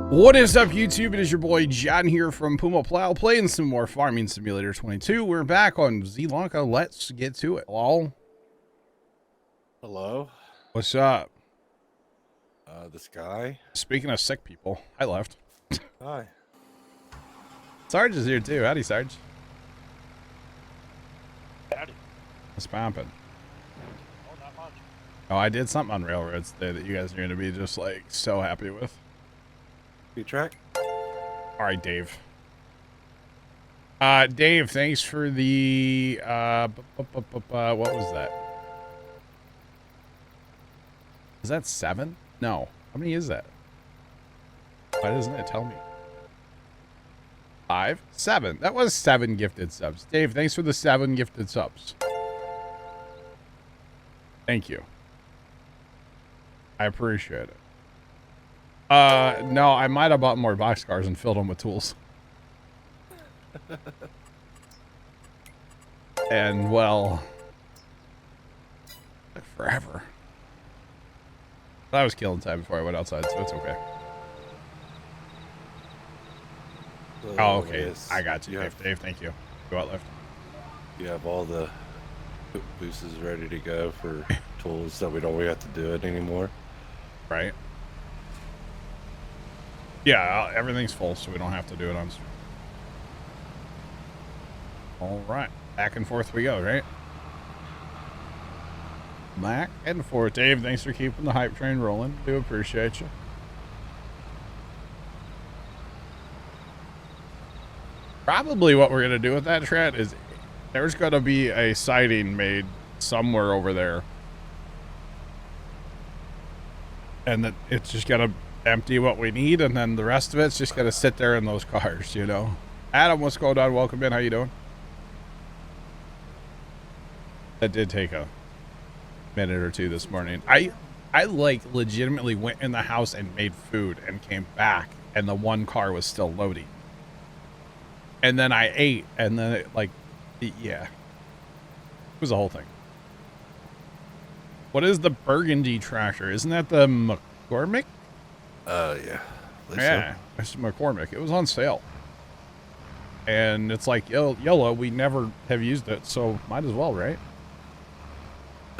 What is up, YouTube? It is your boy John here from Puma Plow, playing some more Farming Simulator 22. We're back on Zielonka. Let's get to it. Hello? Hello? What's up? This guy? Speaking of sick people, I left. Hi. Sarge is here too. Howdy, Sarge. Howdy. What's poppin'? Oh, not much. Oh, I did something on railroads today that you guys are going to be just like so happy with. Speed track? All right, Dave. Dave, thanks for the, what was that? Is that 7? No. How many is that? Why doesn't it tell me? 5? 7. That was 7 gifted subs. Dave, thanks for the 7 gifted subs. Thank you. I appreciate it. No, I might have bought more boxcars and filled them with tools. And, well, forever. I was killing time before I went outside, so it's okay. Oh, okay. I got you, Dave. Thank you. Go out left. You have all the boosters ready to go for tools, so we don't really have to do it anymore. Right. Yeah, everything's full, so we don't have to do it on stream. All right. Back and forth we go, right? Back and forth. Dave, thanks for keeping the hype train rolling. Do appreciate you. Probably what we're going to do with that, Trent, is there's going to be a siding made somewhere over there. And that it's just going to empty what we need, and then the rest of it's just going to sit there in those cars, you know? Adam, what's going on? Welcome in. How you doing? That did take a minute or two this morning. I like legitimately went in the house and made food and came back, and the one car was still loading. And then I ate, and then it, like, yeah. It was a whole thing. What is the burgundy tractor? Isn't that the McCormick? Yeah. Yeah, it's McCormick. It was on sale. And it's like, yellow, we never have used it, so might as well, right?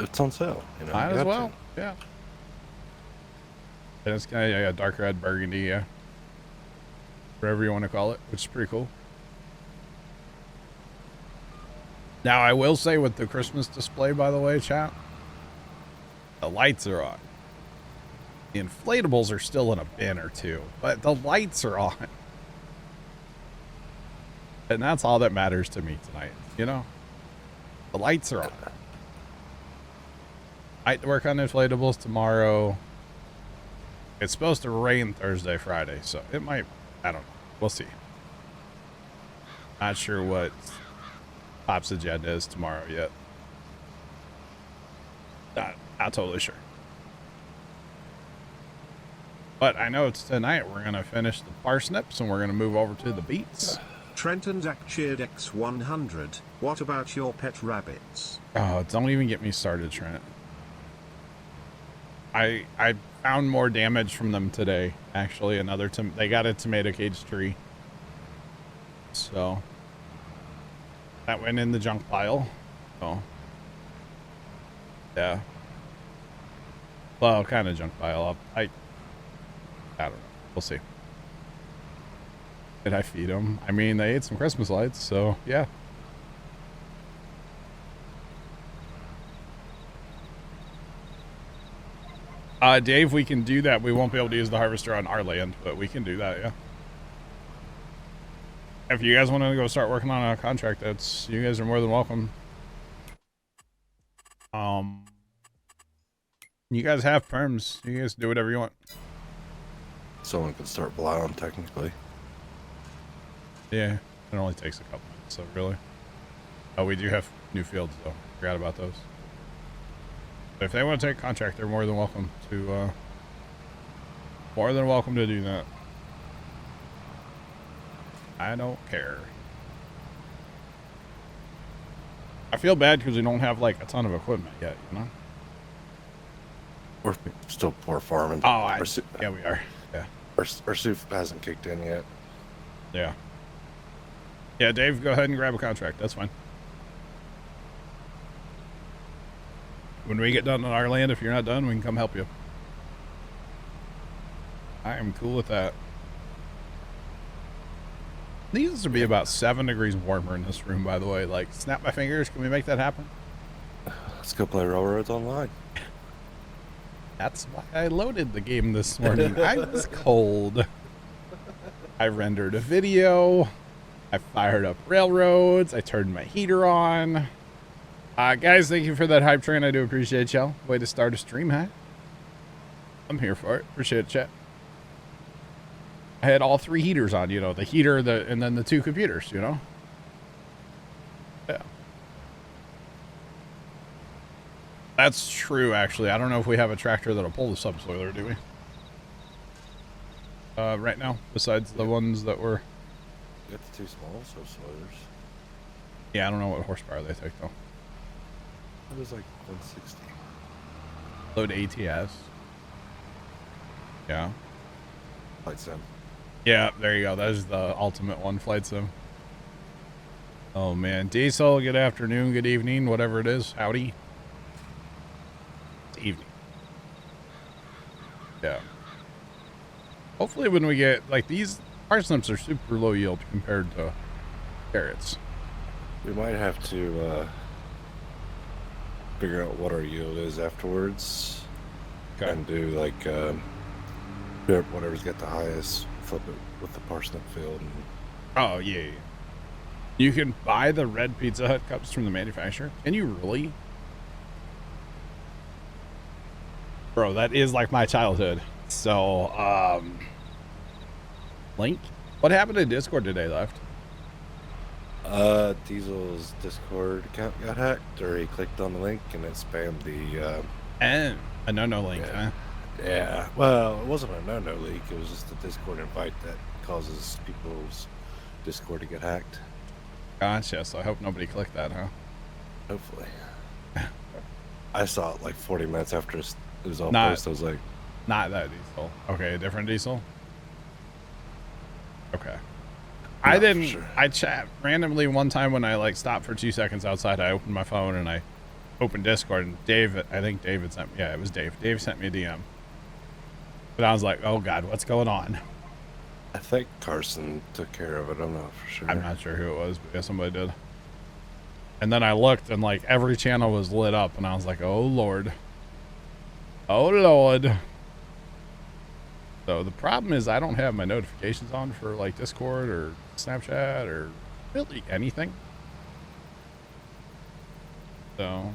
It's on sale. You know, might as well, yeah. And it's kind of dark red, burgundy, yeah. Whatever you want to call it, which is pretty cool. Now, I will say with the Christmas display, by the way, chat, the lights are on. The inflatables are still in a bin or two, but the lights are on. And that's all that matters to me tonight, you know? The lights are on. I work on inflatables tomorrow. It's supposed to rain Thursday, Friday, so it might, I don't know. We'll see. Not sure what Pop's agenda is tomorrow yet. Not totally sure. But I know it's tonight. We're going to finish the parsnips and we're going to move over to the beets. Trent and Zach cheered X100. What about your pet rabbits? Oh, don't even get me started, Trent. I found more damage from them today. Actually, they got a tomato cage tree. So that went in the junk pile. So yeah. Well, kind of junk pile. I don't know. We'll see. Did I feed them? I mean, they ate some Christmas lights, so yeah. Dave, we can do that. We won't be able to use the harvester on our land, but we can do that, yeah. If you guys want to go start working on a contract, you guys are more than welcome. You guys have perms. You guys do whatever you want. Someone can start plowing, technically. Yeah, it only takes a couple minutes, so really. Oh, we do have new fields, though. Forgot about those. But if they want to take contract, they're more than welcome to do that. I don't care. I feel bad because we don't have like a ton of equipment yet, you know? We're still poor farming. Oh, yeah, we are. Yeah. Our suit hasn't kicked in yet. Yeah. Yeah, Dave, go ahead and grab a contract. That's fine. When we get done on our land, if you're not done, we can come help you. I am cool with that. Needs to be about 7 degrees warmer in this room, by the way. Like, snap my fingers. Can we make that happen? Let's go play Railroads Online. That's why I loaded the game this morning. I was cold. I rendered a video. I fired up Railroads. I turned my heater on. Guys, thank you for that hype train. I do appreciate y'all. Way to start a stream, huh? I'm here for it. Appreciate it, chat. I had all 3 heaters on, you know, the heater, and then the 2 computers, you know? Yeah. That's true, actually. I don't know if we have a tractor that'll pull the subsoiler, do we? Right now, besides the ones that were... You got the 2 small subsoilers. Yeah, I don't know what horsepower they take, though. It was like 160. Load ATS. Yeah. Flight sim. Yeah, there you go. That is the ultimate one, flight sim. Oh, man. Diesel, good afternoon, good evening, whatever it is. Howdy. It's evening. Yeah. Hopefully when we get, like, these parsnips are super low yield compared to carrots. We might have to figure out what our yield is afterwards. Okay. And do, like, whatever's got the highest, flip it with the parsnip field. And Oh, yeah. You can buy the red Pizza Hut cups from the manufacturer. Can you really? Bro, that is like my childhood. So, Link? What happened to Discord today, Left? Diesel's Discord account got hacked, or he clicked on the link and it spammed the, And a no link, yeah. huh? Yeah, well, it wasn't a no leak. It was just a Discord invite that causes people's Discord to get hacked. Gotcha. So I hope nobody clicked that, huh? Hopefully. I saw it like 40 minutes after it was all Not- posted. I was like, Not that diesel. Okay, a different diesel? Okay. I Not for didn't, sure. I chat randomly one time when I like stopped for 2 seconds outside. I opened my phone and I opened Discord and Dave, I think David sent me, yeah, it was Dave. Dave sent me a DM. But I was like, oh God, what's going on? I think Carson took care of it. I'm not for sure. I'm not sure who it was, but yeah, somebody did. And then I looked and like every channel was lit up and I was like, oh Lord. Oh Lord. So the problem is I don't have my notifications on for like Discord or Snapchat or really anything. So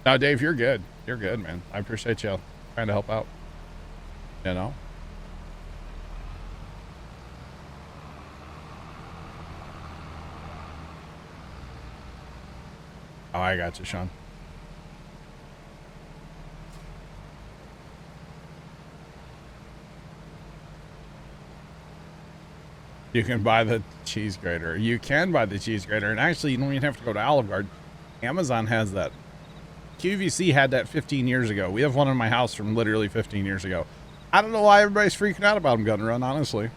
now Dave, you're good. You're good, man. I appreciate you trying to help out. You know? Oh, I got you, Sean. You can buy the cheese grater. You can buy the cheese grater. And actually, you don't even have to go to Olive Garden. Amazon has that. QVC had that 15 years ago. We have one in my house from literally 15 years ago. I don't know why everybody's freaking out about them, Gun Run, honestly.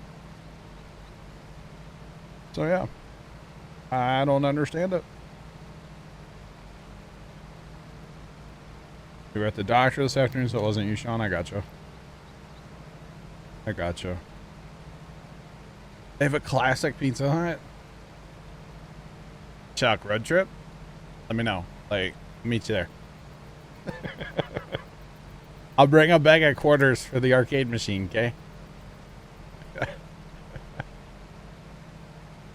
So, yeah. I don't understand it. You were at the doctor this afternoon, so it wasn't you, Sean. I gotcha. I gotcha. They have a classic Pizza Hut. Chuck, road trip? Let me know. Like, meet you there. I'll bring a bag of quarters for the arcade machine, okay?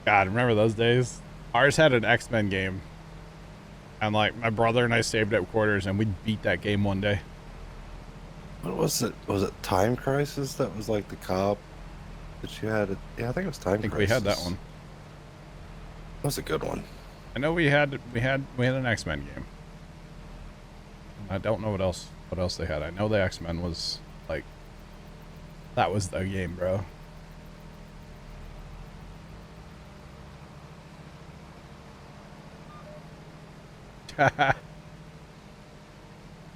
God, remember those days? Ours had an X-Men game. And, like, my brother and I saved up quarters, and we beat that game one day. What was it? Was it Time Crisis? That was like the cop that you had. Yeah, I think it was Time I think Crisis. we had that one. That was a good one. I know we had an X-Men game. I don't know what else they had. I know the X-Men was like that was the game, bro.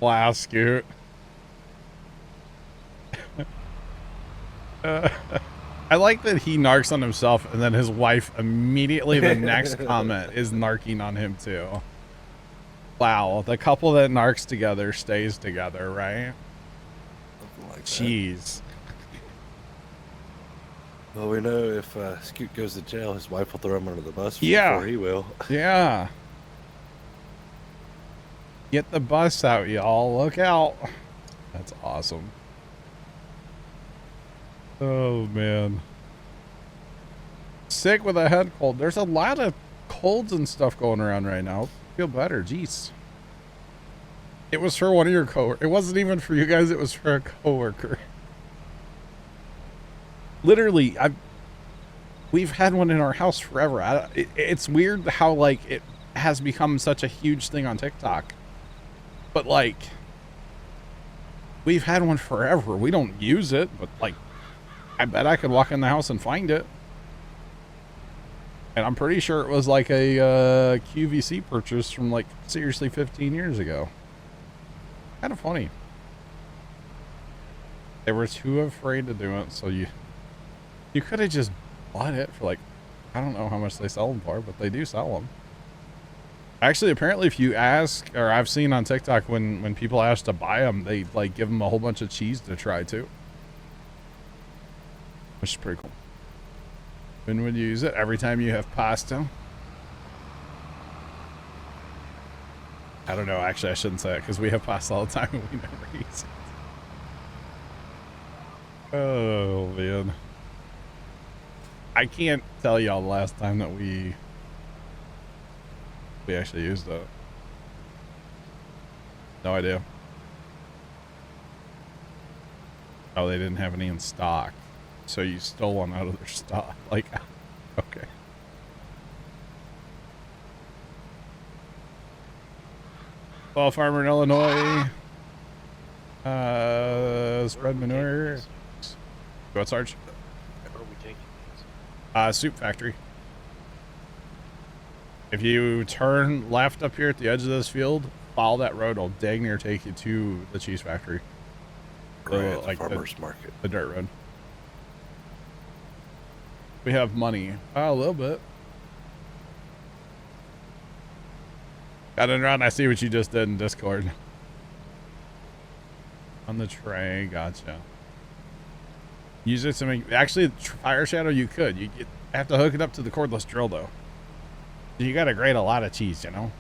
Wow, Scoot. I like that he narcs on himself, and then his wife immediately the next comment is narking on him too. Wow, the couple that narcs together stays together, right? Something like that. Jeez. Well, we know if Scoot goes to jail, his wife will throw him under the bus Yeah. before he will. Yeah. Get the bus out, y'all. Look out. That's awesome. Oh, man. Sick with a head cold. There's a lot of colds and stuff going around right now. Feel better. Jeez. It was for one of your coworkers. It wasn't even for you guys. It was for a coworker. Literally, we've had one in our house forever. It's weird how, like, it has become such a huge thing on TikTok. But, like, we've had one forever. We don't use it, but, like, I bet I could walk in the house and find it. And I'm pretty sure it was, like, a QVC purchase from, like, seriously 15 years ago. Kind of funny. They were too afraid to do it, so you could have just bought it for, like, I don't know how much they sell them for, but they do sell them. Actually, apparently, if you ask, or I've seen on TikTok when people ask to buy them, they, like, give them a whole bunch of cheese to try, too. Which is pretty cool. When would you use it? Every time you have pasta? I don't know. Actually, I shouldn't say it, because we have pasta all the time and we never use it. Oh, man. I can't tell y'all the last time that we actually used it. No idea. Oh, they didn't have any in stock. So you stole one out of their stock. Like, okay. Well, farmer in Illinois. Spread manure. Go out, Sarge. Where are we taking these? Soup factory. If you turn left up here at the edge of this field, follow that road, it'll dang near take you to the cheese factory. Right at the like farmer's market. The dirt road. We have money. A little bit. Got it around. I see what you just did in Discord. On the tray. Gotcha. Use it to make... Actually, Fire Shadow, you could. You have to hook it up to the cordless drill, though. You got to grate a lot of cheese, you know?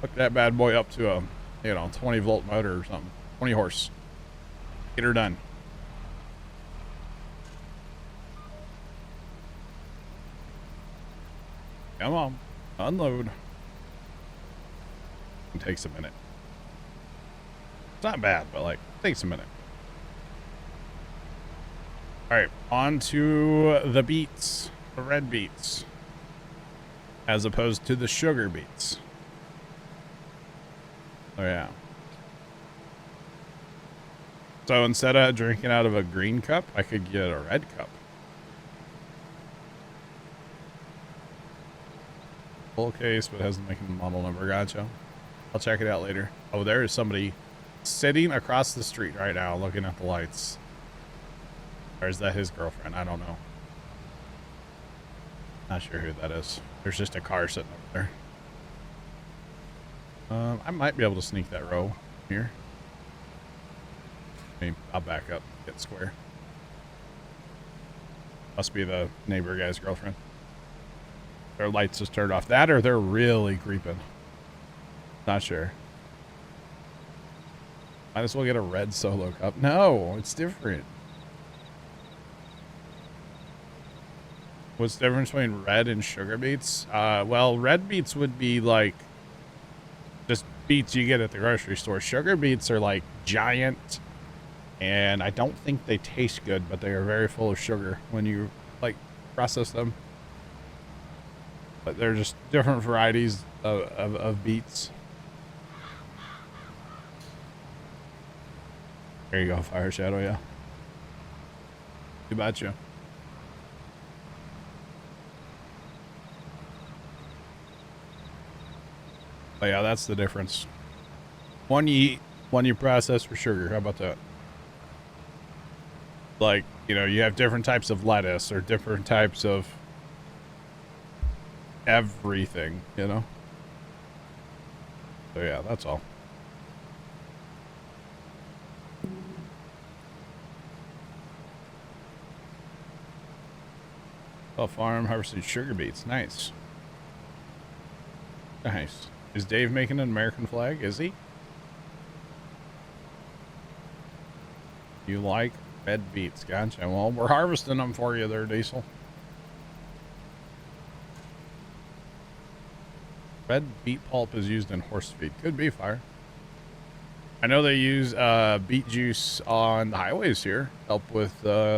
Hook that bad boy up to a, 20-volt motor or something. 20 horse. Get her done. Come on. Unload. It takes a minute. It's not bad, but, like, it takes a minute. All right, on to the beets. The red beets. As opposed to the sugar beets. Oh, yeah. So instead of drinking out of a green cup, I could get a red cup. Full case, but hasn't making the model number. Gotcha. I'll check it out later. Oh, there is somebody sitting across the street right now looking at the lights. Or is that his girlfriend? I don't know. Not sure who that is. There's just a car sitting over there. I might be able to sneak that row here. I'll back up, get square. Must be the neighbor guy's girlfriend. Their lights just turned off. That or they're really creeping. Not sure. Might as well get a red solo cup. No, it's different. What's the difference between red and sugar beets? Well, red beets would be like just beets you get at the grocery store. Sugar beets are like giant, and I don't think they taste good, but they are very full of sugar when you like process them. But they're just different varieties of beets. There you go, Fire Shadow, yeah. You betcha. But yeah, that's the difference. One you eat, one you process for sugar. How about that? Like, you know, you have different types of lettuce or different types of everything, you know? So yeah, that's all. Oh, farm harvested sugar beets. Nice. Nice. Is Dave making an American flag? Is he? You like red beets? Gotcha. Well, we're harvesting them for you there, Diesel. Red beet pulp is used in horse feed. Could be fire. I know they use beet juice on the highways here. Help with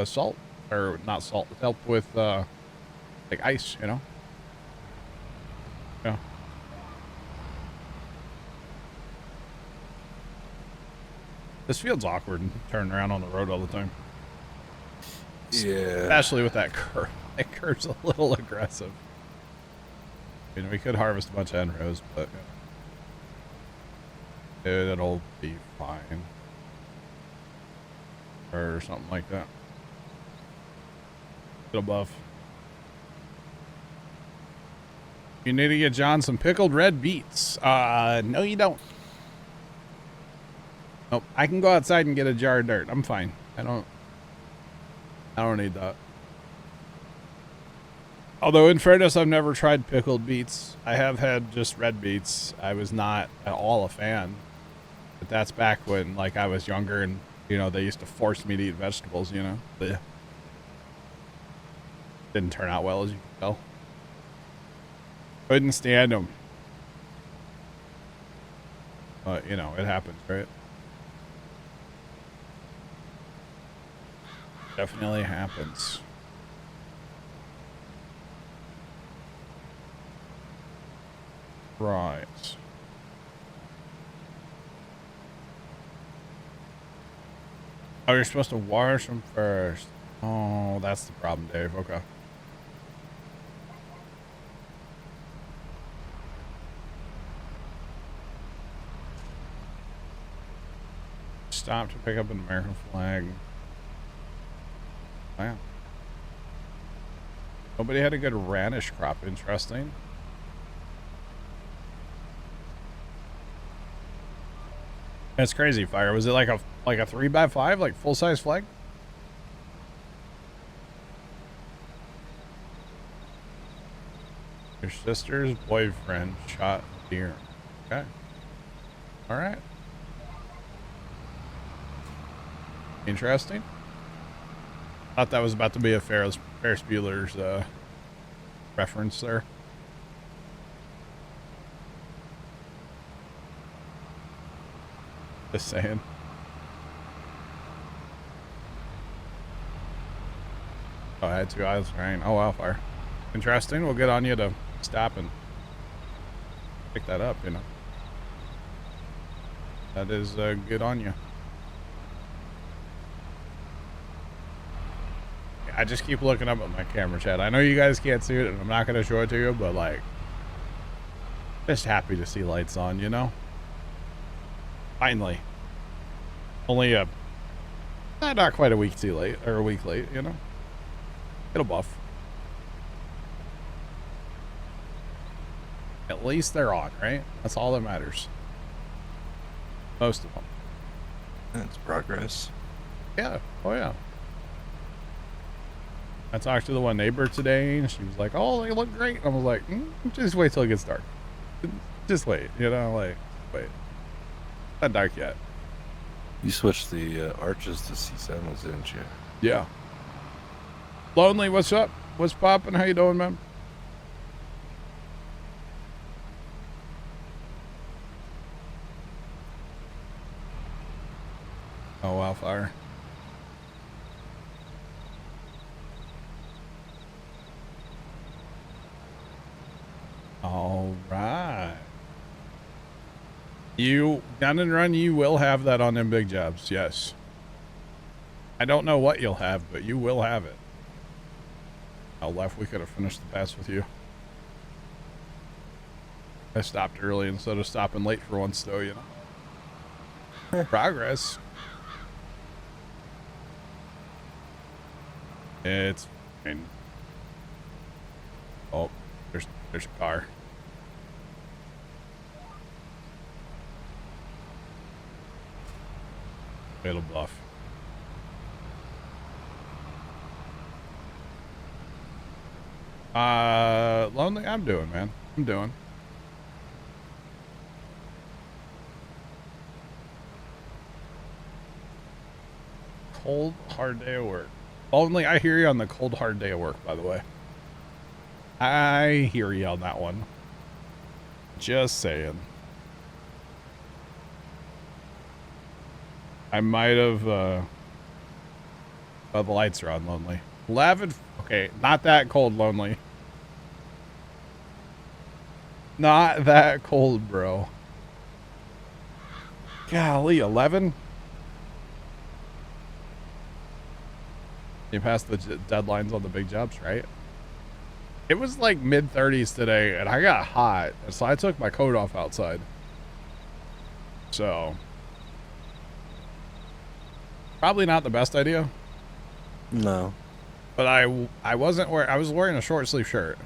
salt. Or not salt. Help with like ice, you know? Yeah. This field's awkward and turning around on the road all the time. Yeah. Especially with that curve. That curve's a little aggressive. I mean, we could harvest a bunch of end rows, but it'll be fine. Or something like that. It'll buff. You need to get John some pickled red beets. No you don't. Nope. I can go outside and get a jar of dirt. I'm fine. I don't need that. Although in fairness, I've never tried pickled beets. I have had just red beets. I was not at all a fan. But that's back when like I was younger and, you know, they used to force me to eat vegetables, you know. Blech. Didn't turn out well, as you can tell. Couldn't stand them. But, you know, it happens, right? Definitely happens. Right. Oh, you're supposed to wash them first. Oh, that's the problem, Dave. Okay. Stop to pick up an American flag. Wow. Nobody had a good radish crop. Interesting. That's crazy, Fire. Was it like a 3x5, like full size flag? Your sister's boyfriend shot deer. Okay. All right. Interesting. Thought that was about to be a Ferris Bueller's reference there. Just saying. Oh, I had 2 eyes, right? Oh, wow, Fire. Interesting. We'll get on you to stop and pick that up, you know. That is good on you. I just keep looking up at my camera chat. I know you guys can't see it, and I'm not going to show it to you, but, like, just happy to see lights on, you know? Finally. Only not quite a week too late, or a week late, you know? It'll buff. At least they're on, right? That's all that matters. Most of them. That's progress. Yeah. Oh, yeah. I talked to the one neighbor today, and she was like, oh, they look great. I was like, just wait till it gets dark. Just wait, you know, like, wait. Not dark yet. You switched the arches to C7s, didn't you? Yeah. Lonely, what's up? What's poppin'? How you doing, man? Oh, wow, Fire. All right. You, down and run, you will have that on them big jobs, yes. I don't know what you'll have, but you will have it. How left we could have finished the pass with you. I stopped early instead of stopping late for once, though, you know. Progress. It's fine. Oh, there's a car. Fatal bluff. Lonely, I'm doing, man. I'm doing. Cold, hard day of work. Lonely, I hear you on the cold, hard day of work, by the way. I hear you on that one. Just saying. I might have, oh, the lights are on, Lonely. 11, okay, not that cold, Lonely. Not that cold, bro. Golly, 11? You passed the deadlines on the big jobs, right? It was like mid-30s today, and I got hot, so I took my coat off outside. So, probably not the best idea. No. But I wasn't wearing, I was wearing a short sleeve shirt.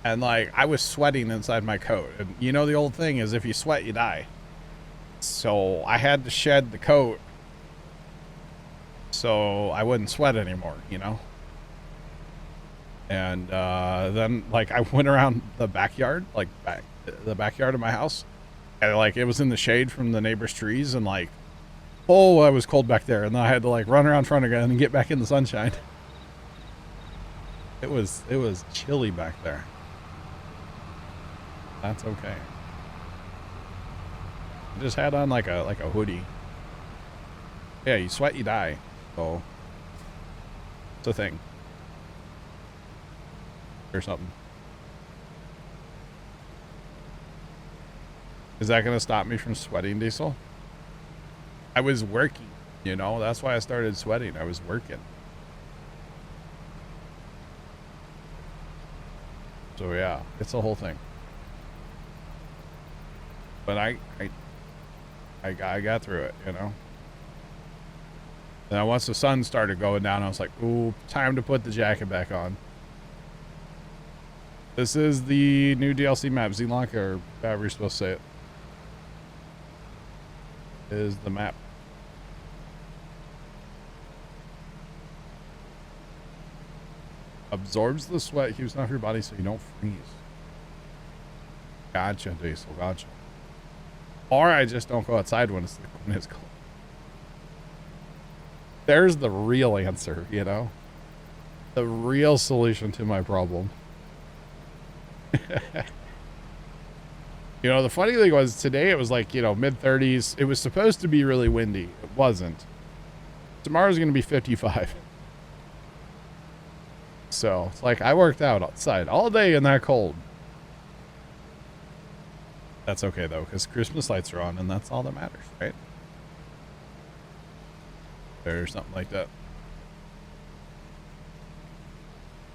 And like, I was sweating inside my coat. And you know the old thing is if you sweat, you die. So I had to shed the coat so I wouldn't sweat anymore, you know? And then like I went around the backyard, like the backyard of my house. And like it was in the shade from the neighbor's trees, and like, oh, I was cold back there. And then I had to like run around front again and get back in the sunshine. It was chilly back there. That's okay. I just had on like a hoodie. Yeah, you sweat, you die. So it's a thing. Or something. Is that gonna stop me from sweating, Diesel? I was working, you know, that's why I started sweating. I was working. So yeah, it's a whole thing. But I got through it, you know. And then once the sun started going down, I was like, ooh, time to put the jacket back on. This is the new DLC map, Zielonka, or however you're supposed to say it. Is the map. Absorbs the sweat, keeps it off your body so you don't freeze. Gotcha, Diesel, gotcha. Or I just don't go outside when it's cold. There's the real answer, you know? The real solution to my problem. You know, the funny thing was today it was like, you know, mid-30s. It was supposed to be really windy. It wasn't. Tomorrow's going to be 55. So it's like I worked out outside all day in that cold. That's okay though, because Christmas lights are on and that's all that matters, right? Or something like that.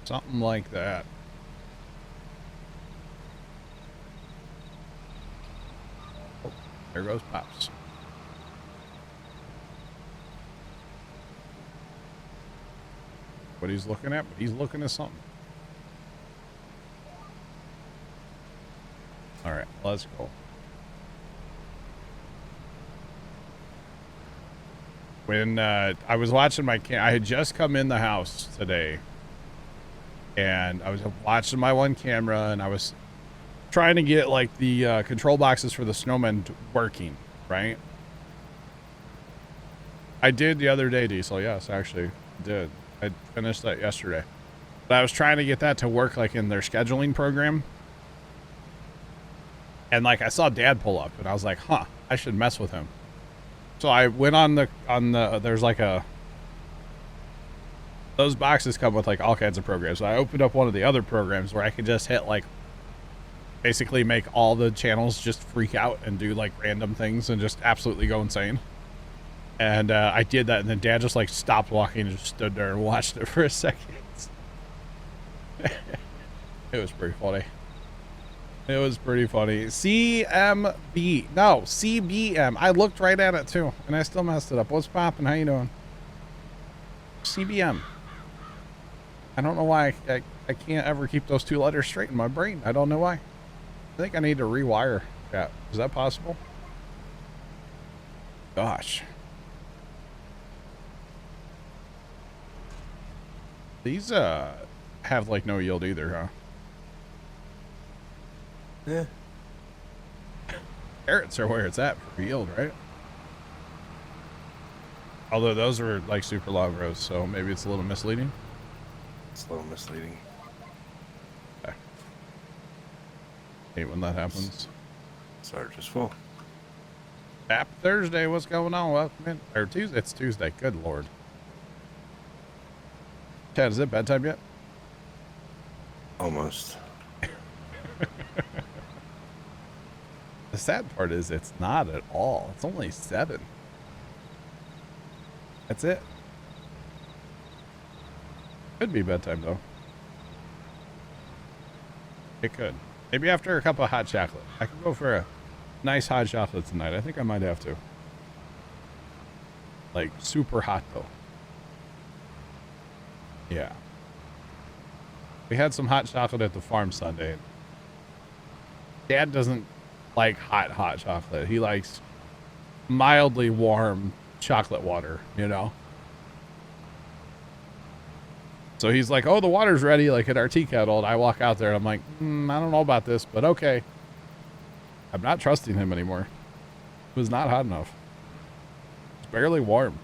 Something like that. Oh, there goes Pops. What he's looking at, but he's looking at something. All right, let's go. When I was watching I had just come in the house today, and I was watching my one camera, and I was trying to get like the control boxes for the snowmen working, right? I did the other day, Diesel. Yes, actually did. I finished that yesterday. But I was trying to get that to work like in their scheduling program. And like I saw Dad pull up and I was like, huh, I should mess with him. So I went on the there's like those boxes come with like all kinds of programs. So I opened up one of the other programs where I could just hit like basically make all the channels just freak out and do like random things and just absolutely go insane. And I did that, and then Dad just like stopped walking and just stood there and watched it for a second. It was pretty funny. It was pretty funny. CMB. No, CBM. I looked right at it too, and I still messed it up. What's poppin'? How you doing? CBM. I don't know why I can't ever keep those two letters straight in my brain. I don't know why. I think I need to rewire that. Is that possible? Gosh. These have like no yield either, huh? Yeah. Carrots are where it's at for yield, right? Although those were like super long rows, so maybe it's a little misleading. It's a little misleading. Okay. Hate when that happens. Sarge is full. Happy Thursday, what's going on? Welcome in. Or Tuesday, it's Tuesday, good lord. Chad, is it bedtime yet? Almost. The sad part is it's not at all. It's only 7. That's it. Could be bedtime though. It could. Maybe after a cup of hot chocolate. I could go for a nice hot chocolate tonight. I think I might have to. Like super hot though. Yeah. We had some hot chocolate at the farm Sunday. Dad doesn't like hot chocolate. He likes mildly warm chocolate water, you know? So he's like, oh, the water's ready, like at our tea kettle. And I walk out there and I'm like, I don't know about this, but okay. I'm not trusting him anymore. It was not hot enough. It's barely warm.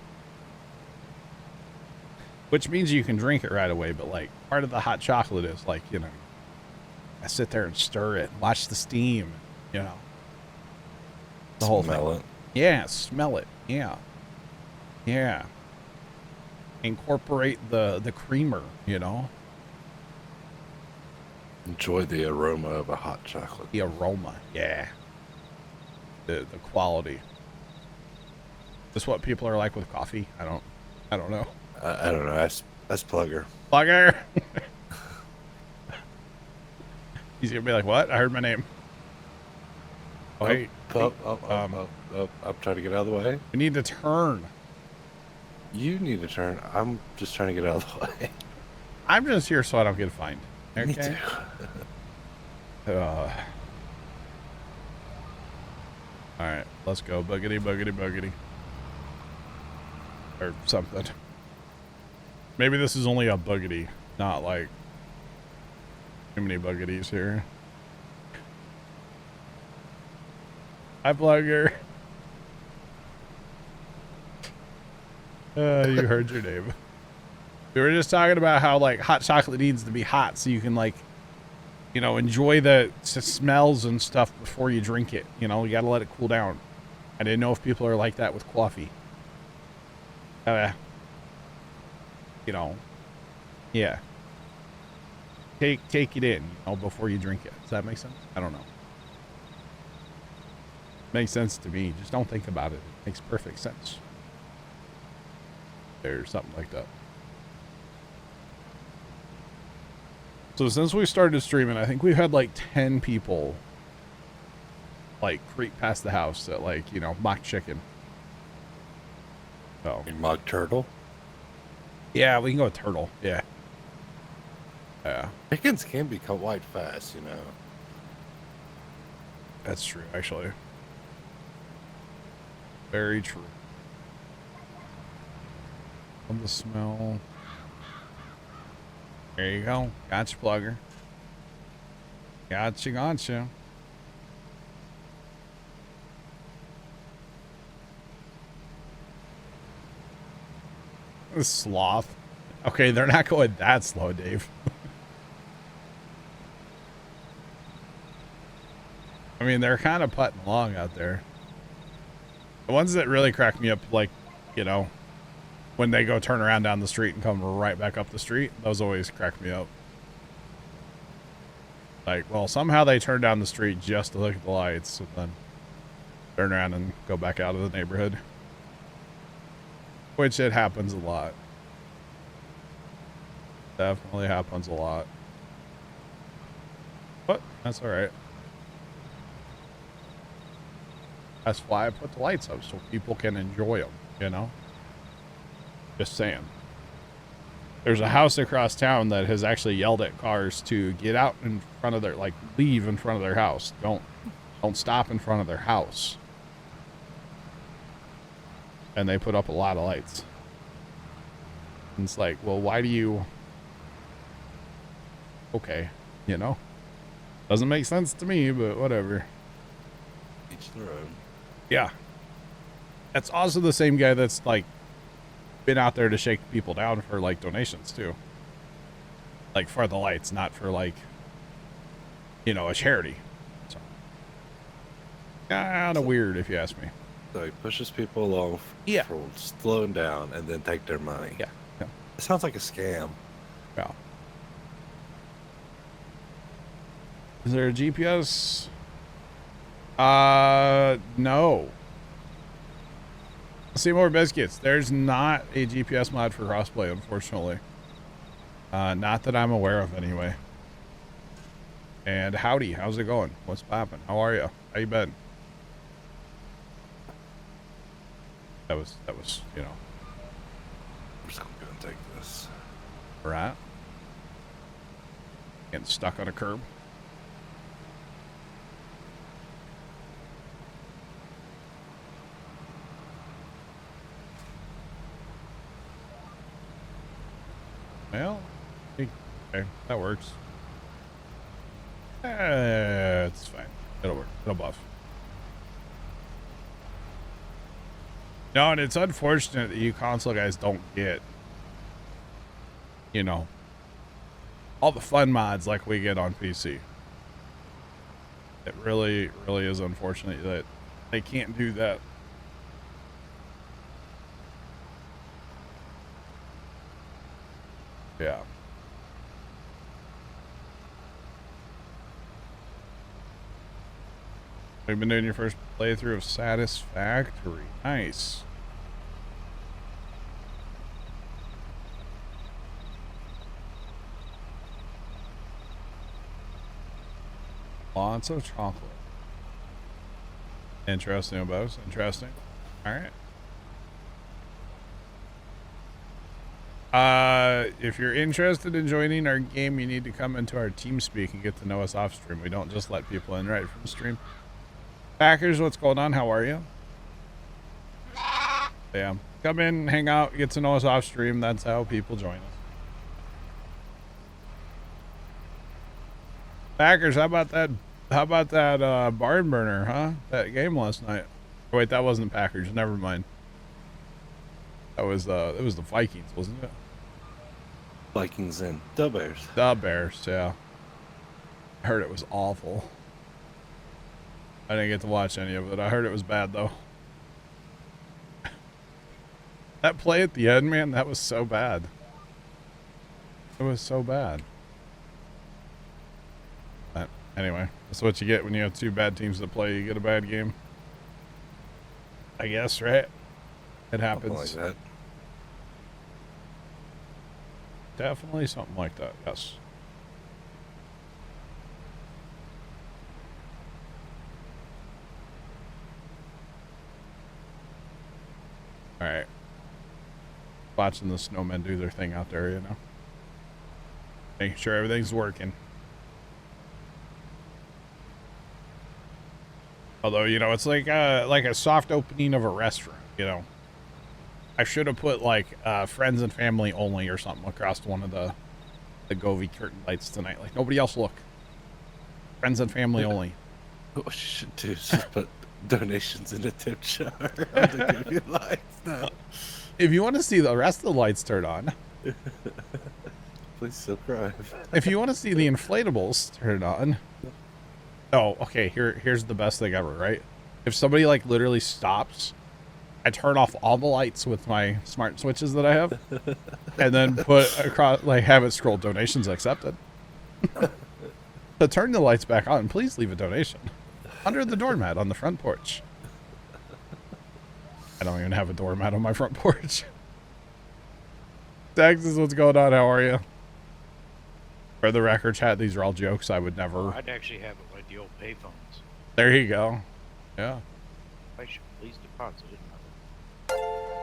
Which means you can drink it right away, but like part of the hot chocolate is like, you know, I sit there and stir it, watch the steam, you know. The whole thing. Smell it. Yeah, smell it. Yeah. Yeah. Incorporate the creamer, you know. Enjoy the aroma of a hot chocolate. The aroma, yeah. The quality. Just what people are like with coffee. I don't know. I don't know. That's Plugger. Plugger. He's gonna be like, what? I heard my name. Oh, hey. I'm trying to get out of the way. We need to turn. You need to turn. I'm just trying to get out of the way. I'm just here so I don't get fined. Okay? Me too. All right, let's go. Boogity, boogity, boogity. Or something. Maybe this is only a boogity, not like too many boogities here. Hi, Plugger. You heard your name. We were just talking about how like hot chocolate needs to be hot so you can like, you know, enjoy the smells and stuff before you drink it. You know, you gotta let it cool down. I didn't know if people are like that with coffee. You know, yeah. Take it in, you know, before you drink it. Does that make sense? I don't know. Makes sense to me. Just don't think about it. It makes perfect sense. Or something like that. So since we started streaming, I think we've had like 10 people like creep past the house at like, you know, mock chicken. So Mock turtle. yeah, we can go with turtle. Yeah. Yeah. Chickens can be cut white fast, you know. That's true, actually. Very true. Love the smell. There you go. Gotcha, Plugger. Gotcha. The sloth. Okay, they're not going that slow, Dave. I mean, they're kind of putting along out there. The ones that really crack me up, like, you know, when they go turn around down the street and come right back up the street, those always crack me up. Like, well, somehow they turn down the street just to look at the lights and then turn around and go back out of the neighborhood. Which it happens a lot. Definitely happens a lot. But that's all right. That's why I put the lights up, so people can enjoy them, you know? Just saying. There's a house across town that has actually yelled at cars to get out in front of their, like, leave in front of their house. Don't stop in front of their house. And they put up a lot of lights. And it's like, well, why do you... Okay, you know? Doesn't make sense to me, but whatever. Each their own. Yeah. That's also the same guy that's, like, been out there to shake people down for, like, donations, too. Like, for the lights, not for, like, you know, a charity. So, kind of weird, if you ask me. So he pushes people along Yeah. for slowing down and then take their money. Yeah. Yeah. It sounds like a scam. Yeah. Is there a GPS? No. Seymour Biscuits. There's not a GPS mod for crossplay, unfortunately. Not that I'm aware of, anyway. And howdy, how's it going? What's poppin'? How are you? How you been? That was, you know, I'm just gonna go and take this. right? Getting stuck on a curb. Well, okay, that works. It's fine. It'll work. It'll buff. No, and it's unfortunate that you console guys don't get, you know, all the fun mods like we get on PC. It really, really is unfortunate that they can't do that. Yeah. We've been doing your first playthrough of Satisfactory. Nice. Lots of chocolate. Interesting, Obos. Interesting. All right. If you're interested in joining our game, you need to come into our team speak and get to know us off stream. We don't just let people in right from stream. Packers, what's going on? How are you? Yeah. Come in, hang out, get to know us off stream. That's how people join us. Packers, how about that barn burner, huh? That game last night. Oh, wait, that wasn't Packers. Never mind. That was it was the Vikings, wasn't it? Vikings and the Bears. The Bears, yeah. I heard it was awful. I didn't get to watch any of it. I heard it was bad, though. That play at the end, man, that was so bad. It was so bad. But anyway, that's what you get when you have two bad teams that play. You get a bad game. I guess, right? It happens. Something like that. Definitely something like that, yes. Alright. Watching the snowmen do their thing out there, you know. Making sure everything's working. Although, you know, it's like a soft opening of a restaurant, you know. I should have put like friends and family only or something across one of the Govey curtain lights tonight. Like nobody else look. Friends and family only. What you should do is just put donations in the tip jar on the Goofy lights now. If you want to see the rest of the lights turn on. Please subscribe. If you want to see the inflatables turn on. Oh, okay, here's the best thing ever, right? If somebody like literally stops, I turn off all the lights with my smart switches that I have, and then put across, like, have it scroll donations accepted. So turn the lights back on. Please leave a donation under the doormat on the front porch. I don't even have a doormat on my front porch. Texas, what's going on? How are you? For the record, chat, these are all jokes. I would never. I'd actually have it like the old payphones. There you go. Yeah. I should please deposit it.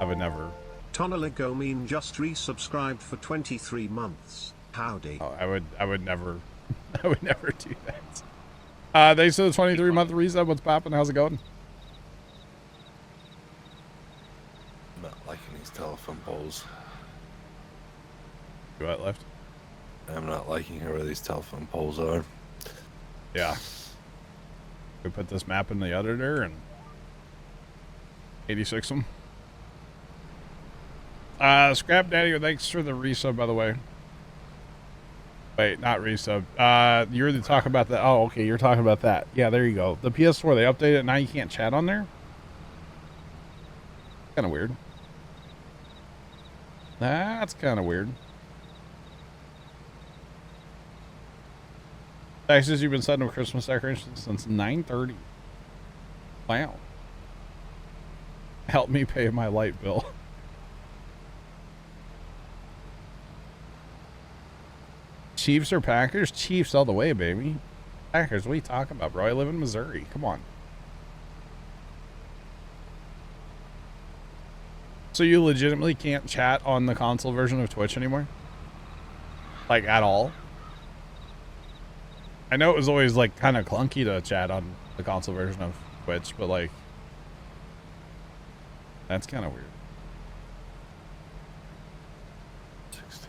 I would never Tonaligomean just resubscribed for 23 months. Howdy. Oh, I would never, I would never do that. Thanks for the 23-month reset. What's poppin'? How's it going? I'm not liking these telephone poles. You what left? I'm not liking where these telephone poles are. Yeah. We put this map in the editor and 86 them. Scrap Daddy, thanks for the resub, by the way. Wait, not resub. You're talking about that. Oh, okay, you're talking about that. Yeah, there you go. The PS4, they updated it. Now you can't chat on there? Kind of weird. That's kind of weird. Texas, you've been setting up Christmas decorations since 9:30. Wow. Help me pay my light bill. Chiefs or Packers? Chiefs all the way, baby. Packers, what are you talking about, bro? I live in Missouri. Come on. So you legitimately can't chat on the console version of Twitch anymore? Like, at all? I know it was always, like, kind of clunky to chat on the console version of Twitch, but, like, that's kind of weird. 60.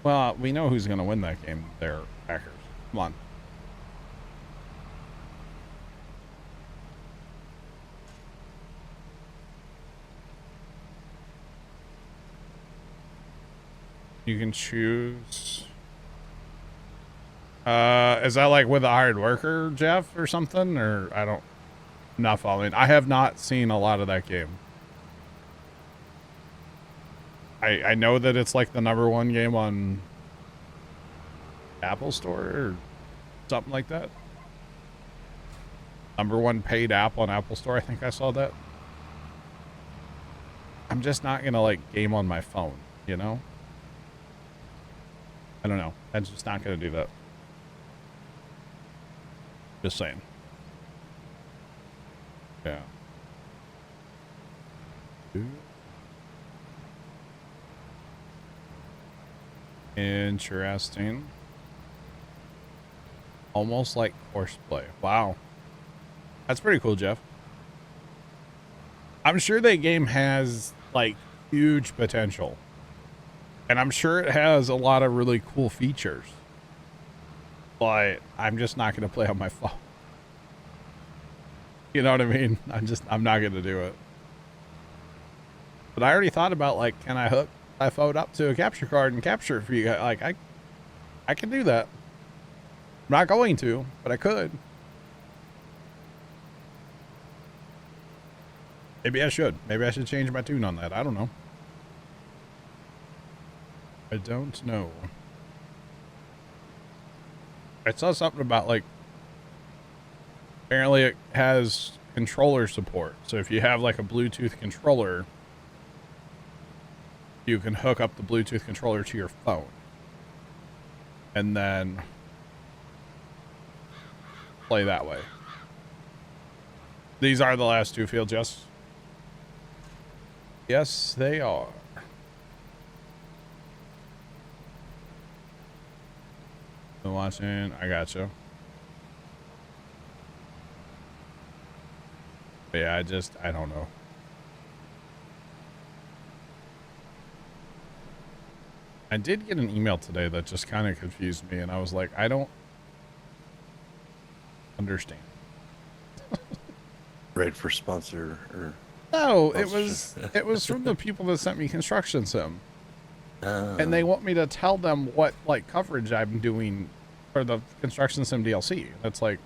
Well, we know who's going to win that game. They're Packers. Come on. You can choose. Is that like with a hired worker, Jeff, or something? Or I'm not following. I have not seen a lot of that game. I know that it's like the #1 game on Apple Store or something like that. #1 paid app on Apple Store. I think I saw that. I'm just not gonna like game on my phone, you know? I don't know. I'm just not gonna do that. Just saying. Yeah. Interesting. Almost like horseplay. Wow. That's pretty cool, Jeff. I'm sure that game has like huge potential. And I'm sure it has a lot of really cool features. But I'm just not going to play on my phone. You know what I mean? I'm not going to do it. But I already thought about, like, can I hook my phone up to a capture card and capture it for you guys? Like, I can do that. I'm not going to, but I could. Maybe I should. Maybe I should change my tune on that. I don't know. I don't know. I saw something about, like, apparently it has controller support. So if you have, like, a Bluetooth controller, you can hook up the Bluetooth controller to your phone. And then play that way. These are the last two fields, yes? Yes, they are. Watching, I gotcha. But yeah, I don't know. I did get an email today that just kind of confused me, and I was like, I don't understand. Right for sponsor or no, it was from the people that sent me Construction Sim. And they want me to tell them what, like, coverage I'm doing for the Construction Sim DLC. That's like,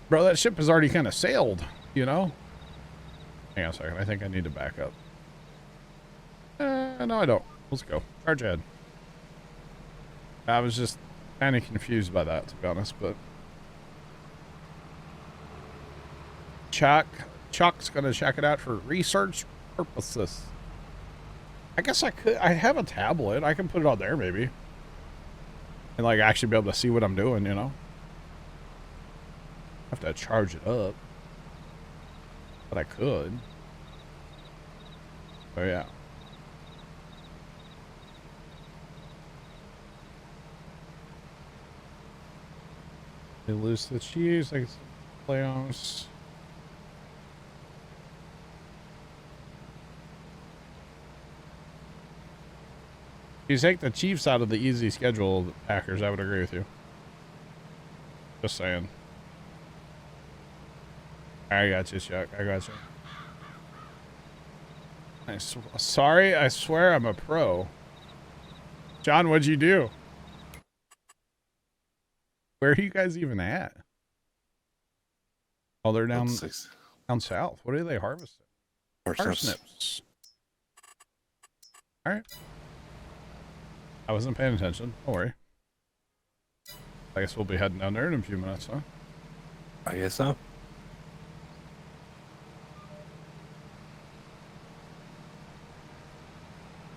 bro, that ship has already kind of sailed, you know? Hang on a second. I think I need to back up. No, I don't. Let's go. Charge ahead. I was just kind of confused by that, to be honest, but Chuck's going to check it out for research purposes. I guess I could. I have a tablet. I can put it on there, maybe. And, like, actually be able to see what I'm doing, you know? I have to charge it up. But I could. Oh yeah. They lose the Chiefs. I guess playoffs. If you take the Chiefs out of the easy schedule of the Packers, I would agree with you. Just saying. I got you, Chuck. I got you. Sorry, I swear I'm a pro. John, what'd you do? Where are you guys even at? Oh, they're down south. What are they harvesting? Parsnips. All right. I wasn't paying attention. Don't worry. I guess we'll be heading down there in a few minutes, huh? I guess so.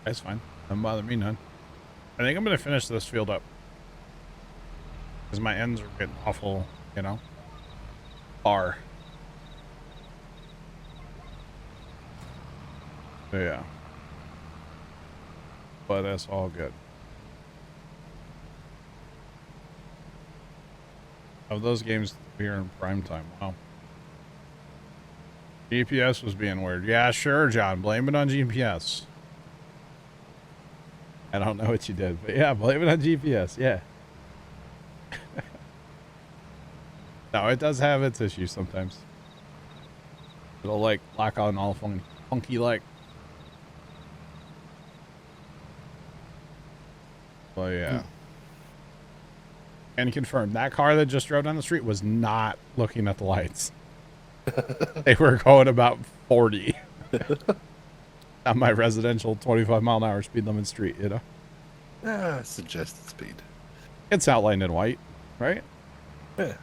That's fine. Doesn't bother me none. I think I'm going to finish this field up. Because my ends are getting awful, you know, far. So yeah. But that's all good. Of those games here in prime time, wow. GPS was being weird. Yeah, sure, John. Blame it on GPS. I don't know what you did, but yeah, blame it on GPS. Yeah. No, it does have its issues sometimes. It'll like lock on all funky like. Well, yeah. And confirmed, that car that just drove down the street was not looking at the lights. They were going about 40 on my residential 25-mile-an-hour speed limit street, you know? Suggested speed. It's outlined in white, right? Yeah.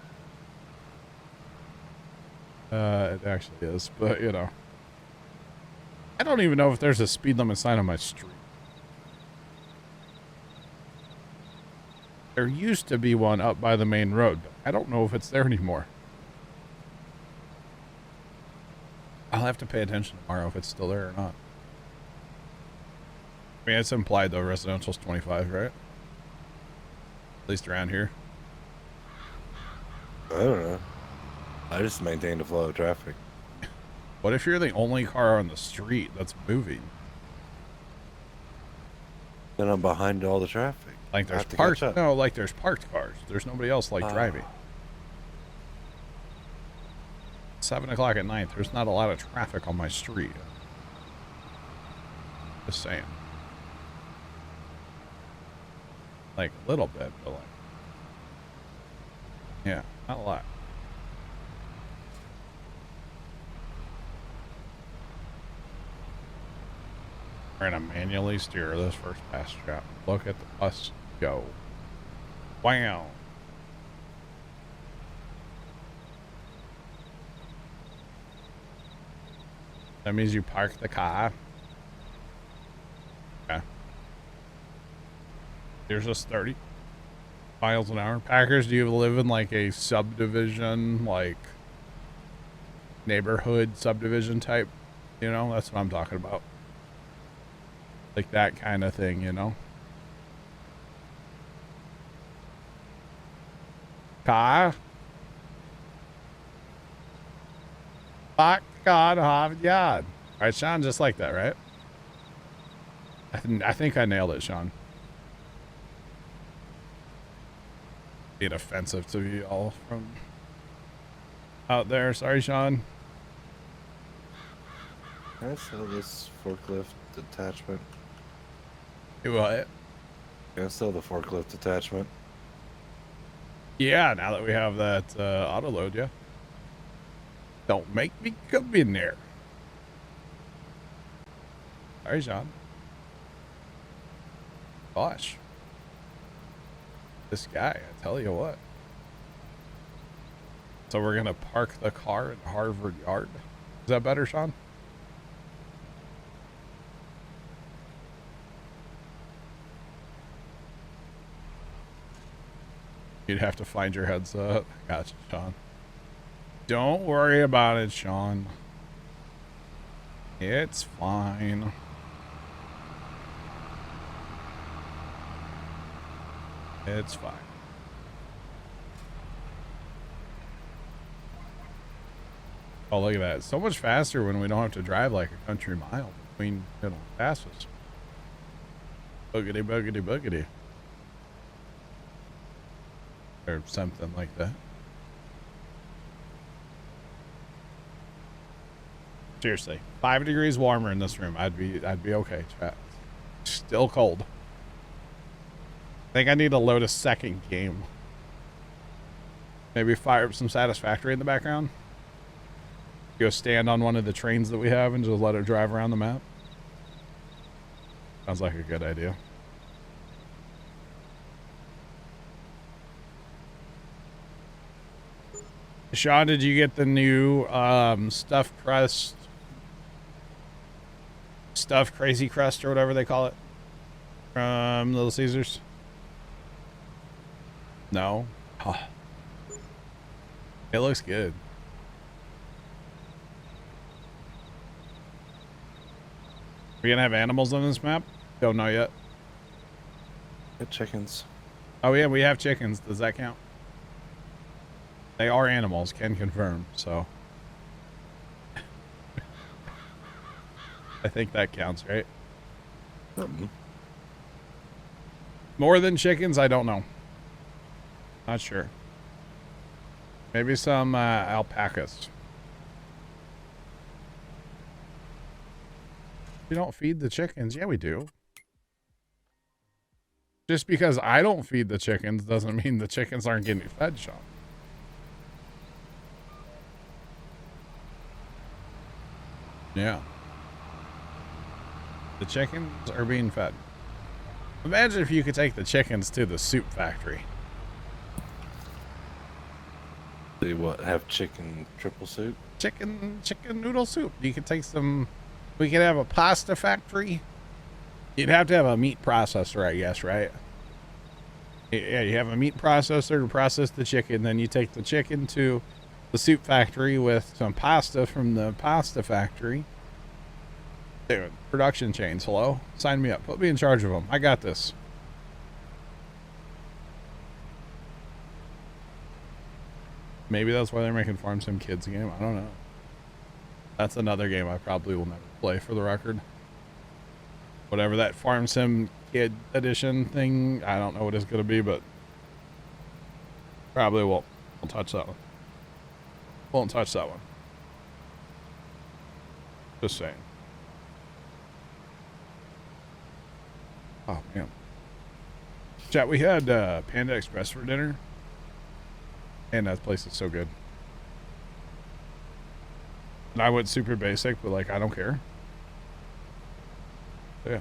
It actually is, but, you know. I don't even know if there's a speed limit sign on my street. There used to be one up by the main road, but I don't know if it's there anymore. I'll have to pay attention tomorrow if it's still there or not. I mean, it's implied though, residential's 25, right? At least around here. I don't know. I just maintain the flow of traffic. What if you're the only car on the street that's moving? Then I'm behind all the traffic. Like there's parked, no, like there's parked cars. There's nobody else like driving. 7 o'clock at night, there's not a lot of traffic on my street. Just saying. Like a little bit, but like, yeah, not a lot. We're gonna manually steer this first pass trap. Look at the bus go. Wow. That means you park the car. Okay. Here's us 30 miles an hour. Packers, do you live in like a subdivision, like neighborhood subdivision type? You know, that's what I'm talking about. Like that kind of thing, you know? Car? Fuck God, All right, Sean, just like that, right? I think I nailed it, Sean. Being offensive to you all from out there. Sorry, Sean. Can I sell this forklift attachment? You what? Can I sell the forklift attachment? Yeah, now that we have that auto load, yeah. Don't make me come in there. Sorry, Sean. Gosh. This guy, I tell you what. So we're going to park the car in Harvard Yard. Is that better, Sean? You'd have to find your headset. Gotcha, Sean. Don't worry about it, Sean. It's fine. It's fine. Oh, look at that. It's so much faster when we don't have to drive like a country mile between, passes. Boogity, boogity, boogity. Or something like that. Seriously, 5 degrees warmer in this room. I'd be okay, chat. Still cold. I think I need to load a second game. Maybe fire up some Satisfactory in the background. Go stand on one of the trains that we have and just let it drive around the map. Sounds like a good idea. Sean, did you get the new stuffed crazy crust or whatever they call it from Little Caesars? No. Oh. It looks good. Are we gonna have animals on this map? Don't know yet. Good chickens. Oh yeah, we have chickens. Does that count? They are animals, can confirm, so. I think that counts, right? More than chickens? I don't know. Not sure. Maybe some alpacas. We don't feed the chickens. Yeah, we do. Just because I don't feed the chickens doesn't mean the chickens aren't getting fed, Sean. Yeah. The chickens are being fed. Imagine if you could take the chickens to the soup factory. They what? Have chicken triple soup? Chicken noodle soup. You could take some. We could have a pasta factory. You'd have to have a meat processor, I guess, right? Yeah, you have a meat processor to process the chicken. Then you take the chicken to the soup factory with some pasta from the pasta factory. Dude, production chains, hello? Sign me up. Put me in charge of them. I got this. Maybe that's why they're making Farm Sim Kids game. I don't know. That's another game I probably will never play, for the record. Whatever that Farm Sim Kid edition thing, I don't know what it's going to be, but probably won't touch that one. Won't touch that one. Just saying. Oh, man. Chat, we had Panda Express for dinner. And that place is so good. And I went super basic, but like, I don't care. So, yeah.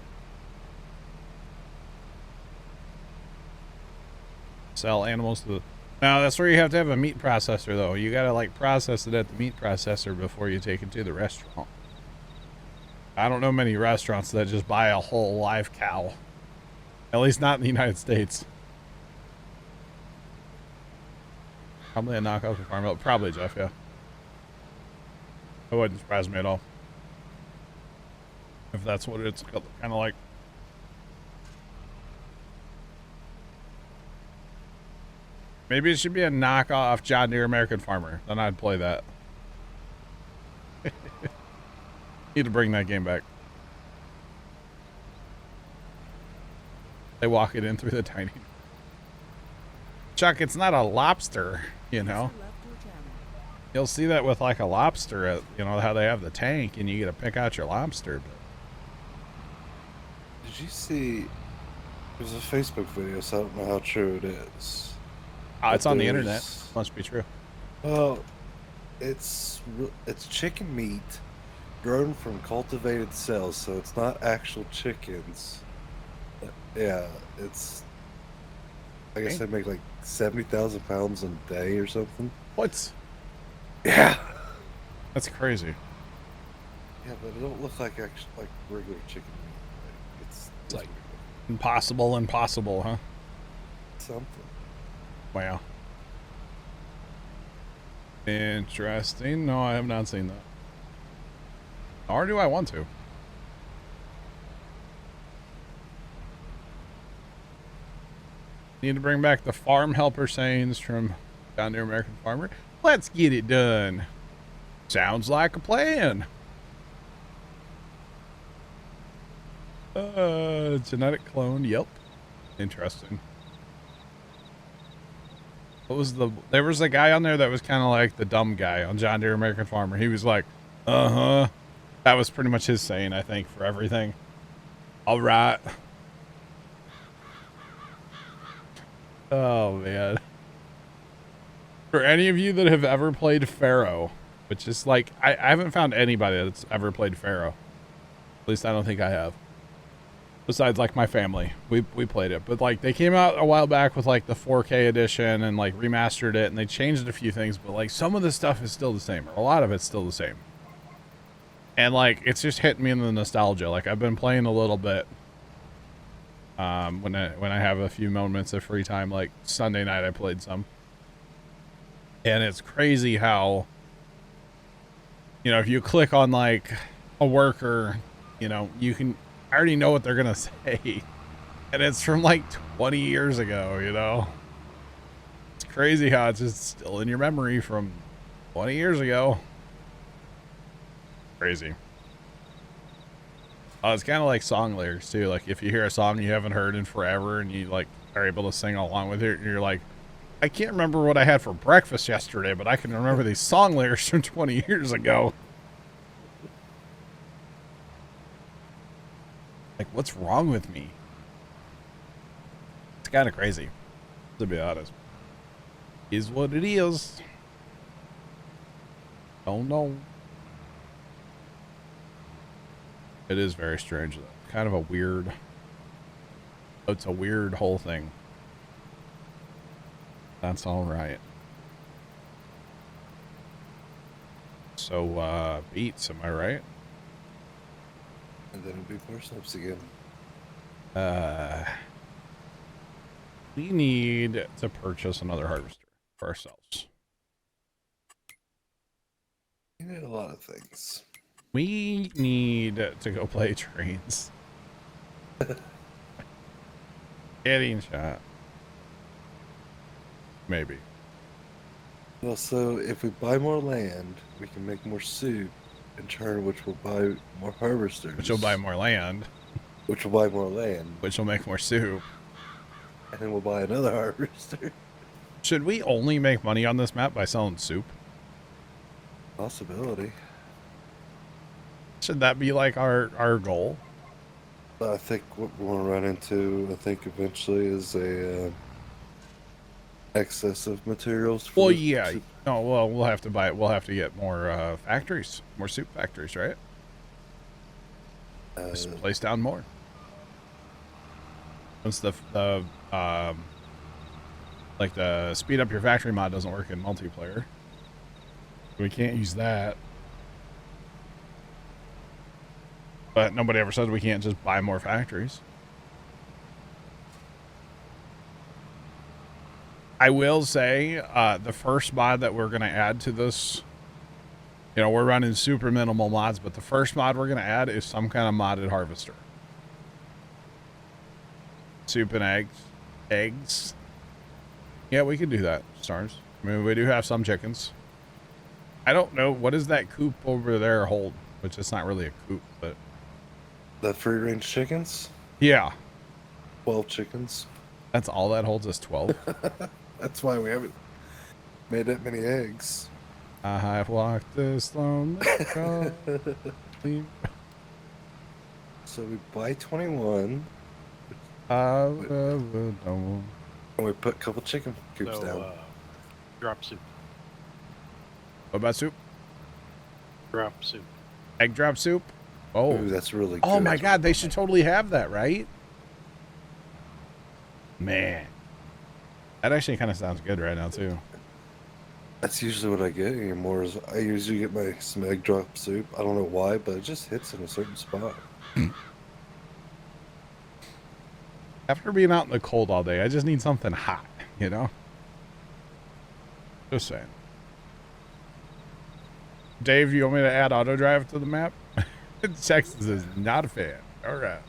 Sell animals to the... Now, that's where you have to have a meat processor, though. You gotta, like, process it at the meat processor before you take it to the restaurant. I don't know many restaurants that just buy a whole live cow. At least not in the United States. Probably a knockoff of Farm. Probably, Jeff, yeah. It wouldn't surprise me at all. If that's what it's kind of like. Maybe it should be a knockoff John Deere American Farmer. Then I'd play that. Need to bring that game back. They walk it in through the tiny... Chuck, it's not a lobster, you know. You'll see that with like a lobster, at, you know, how they have the tank and you get to pick out your lobster. But... Did you see, there's a Facebook video, so I don't know how true it is. Oh, it's on the internet. Must be true. Well, it's chicken meat grown from cultivated cells, so it's not actual chickens. Yeah, it's... I guess they make like 70,000 pounds a day or something. What? Yeah. That's crazy. Yeah, but it don't look like actual, like regular chicken meat. Like, it's like impossible, huh? Something. Wow. Interesting. No, I have not seen that. Nor do I want to. Need to bring back the farm helper sayings from Down There American Farmer. Let's get it done. Sounds like a plan. Genetic clone. Yep. Interesting. What was there was a guy on there that was kind of like the dumb guy on John Deere American Farmer. He was like, uh-huh. That was pretty much his saying, I think, for everything. All right. Oh, man. For any of you that have ever played Pharaoh, which is like, I haven't found anybody that's ever played Pharaoh. At least I don't think I have. Besides, like, my family. We played it. But, like, they came out a while back with, like, the 4K edition and, like, remastered it. And they changed a few things. But, like, some of the stuff is still the same. Or a lot of it's still the same. And, like, it's just hitting me in the nostalgia. Like, I've been playing a little bit. When I have a few moments of free time. Like, Sunday night I played some. And it's crazy how, you know, if you click on, like, a worker, you know, you can... I already know what they're gonna say, and it's from like 20 years ago, you know. It's crazy how it's just still in your memory from 20 years ago. Crazy. It's kind of like song lyrics too. Like if you hear a song you haven't heard in forever and you like are able to sing along with it, and you're like, I can't remember what I had for breakfast yesterday, but I can remember these song lyrics from 20 years ago. Like, what's wrong with me? It's kind of crazy, to be honest. Is what it is. Oh no. It is very strange, though. Kind of a weird... It's a weird whole thing. That's all right. So, beats, am I right? And then it'll be parsnips again. We need to purchase another harvester for ourselves. You need a lot of things. We need to go play trains. Getting shot. Maybe. Well, so if we buy more land, we can make more soup, in turn, which will buy more harvesters. Which will buy more land. Which will buy more land. Which will make more soup. And then we'll buy another harvester. Should we only make money on this map by selling soup? Possibility. Should that be like our goal? I think what we're going to run into, I think eventually, is a excess of materials. Well, yeah. No, well, we'll have to buy it. We'll have to get more factories, more soup factories, right? Just place down more. Once the like the speed up your factory mod doesn't work in multiplayer, we can't use that. But nobody ever says we can't just buy more factories. I will say, the first mod that we're going to add to this, you know, we're running super minimal mods, but the first mod we're going to add is some kind of modded harvester. Soup and eggs. Eggs. Yeah, we can do that, Stars. I mean, we do have some chickens. I don't know. What does that coop over there hold? Which is not really a coop, but... The free-range chickens? Yeah. 12 chickens. That's all that holds is 12? That's why we haven't made that many eggs. I have walked this lonely road. So we buy 21. And And we put a couple chicken coops So, down. drop soup. What about soup? Drop soup. Egg drop soup? Oh. Ooh, that's really good. Oh my god, they should totally have that, right? Man. That actually kind of sounds good right now, too. That's usually what I get anymore. Is I usually get my some egg drop soup. I don't know why, but it just hits in a certain spot. After being out in the cold all day, I just need something hot, you know? Just saying. Dave, you want me to add auto drive to the map? Texas is not a fan. All right.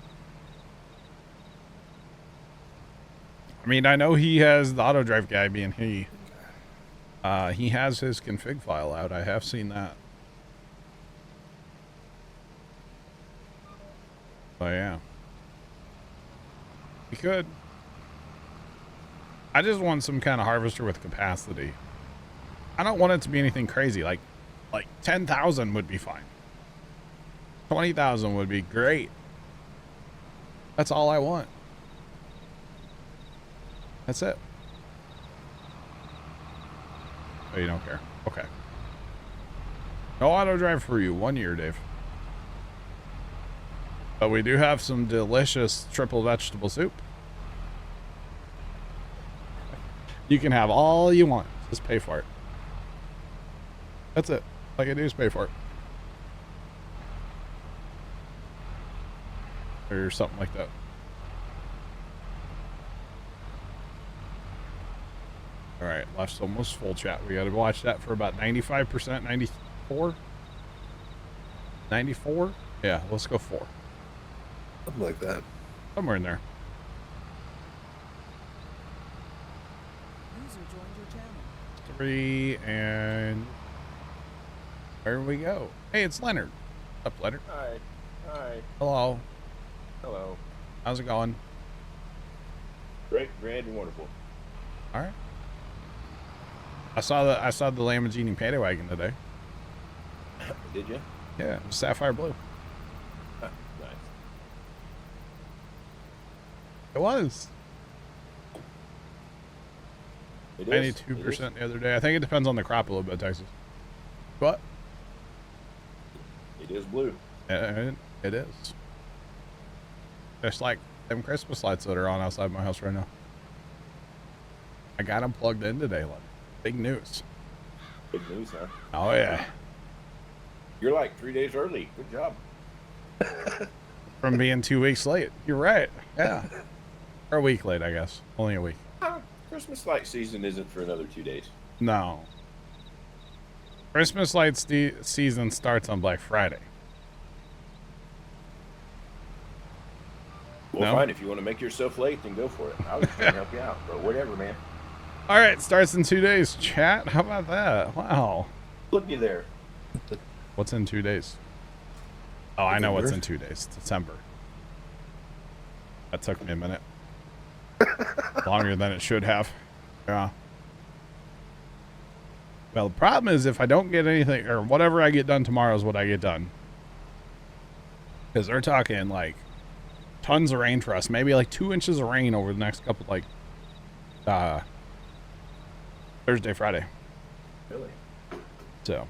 I mean, I know he has the auto drive guy being he. He has his config file out. I have seen that. Oh yeah. He could. I just want some kind of harvester with capacity. I don't want it to be anything crazy. Like 10,000 would be fine. 20,000 would be great. That's all I want. That's it. Oh, you don't care. Okay. No auto drive for you. 1 year, Dave. But we do have some delicious triple vegetable soup. You can have all you want. Just pay for it. That's it. All I can do is pay for it. Or something like that. Alright, left's almost full, chat. We gotta watch that for about 95%, 94? 94? Yeah, let's go 4. Something like that. Somewhere in there. User joined your channel. 3, and there we go. Hey, it's Leonard. What's up, Leonard? Hi. Hi. Hello. Hello. How's it going? Great, grand, and wonderful. All right. I saw the Lamborghini paddy wagon today. Did you? Yeah, it was sapphire blue. Huh, nice. It was. It is. 92% the other day. I think it depends on the crop a little bit, Texas. What? It is blue. It is. Just like them Christmas lights that are on outside my house right now. I got them plugged in today. Like, big news. Big news, huh? Oh, yeah. You're like 3 days early. Good job. From being 2 weeks late. You're right. Yeah. Or a week late, I guess. Only a week. Christmas light season isn't for another 2 days. No. Christmas lights season starts on Black Friday. Well, No? fine. If you want to make yourself late, then go for it. I was trying to help you out, but whatever, man. All right, starts in 2 days. Chat, how about that? Wow. Look you there. What's in 2 days? Oh, I know what's in 2 days. December. That took me a minute. Longer than it should have. Yeah. Well, the problem is if I don't get anything, or whatever I get done tomorrow is what I get done. Because they're talking like tons of rain for us. Maybe like 2 inches of rain over the next couple, like, Thursday, Friday. Really? So.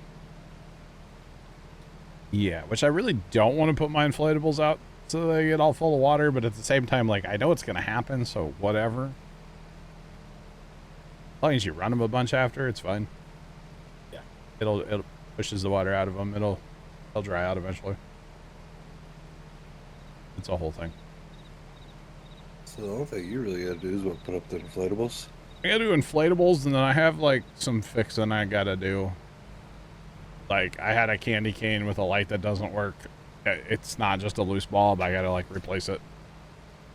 Yeah, which I really don't want to put my inflatables out so they get all full of water, but at the same time, like, I know it's going to happen, so whatever. As long as you run them a bunch after, it's fine. Yeah. It'll pushes the water out of them. They'll dry out eventually. It's a whole thing. So the only thing you really gotta do is what, put up the inflatables. I gotta do inflatables, and then I have like some fixing I gotta do. Like, I had a candy cane with a light that doesn't work. It's not just a loose bulb. I gotta like replace it.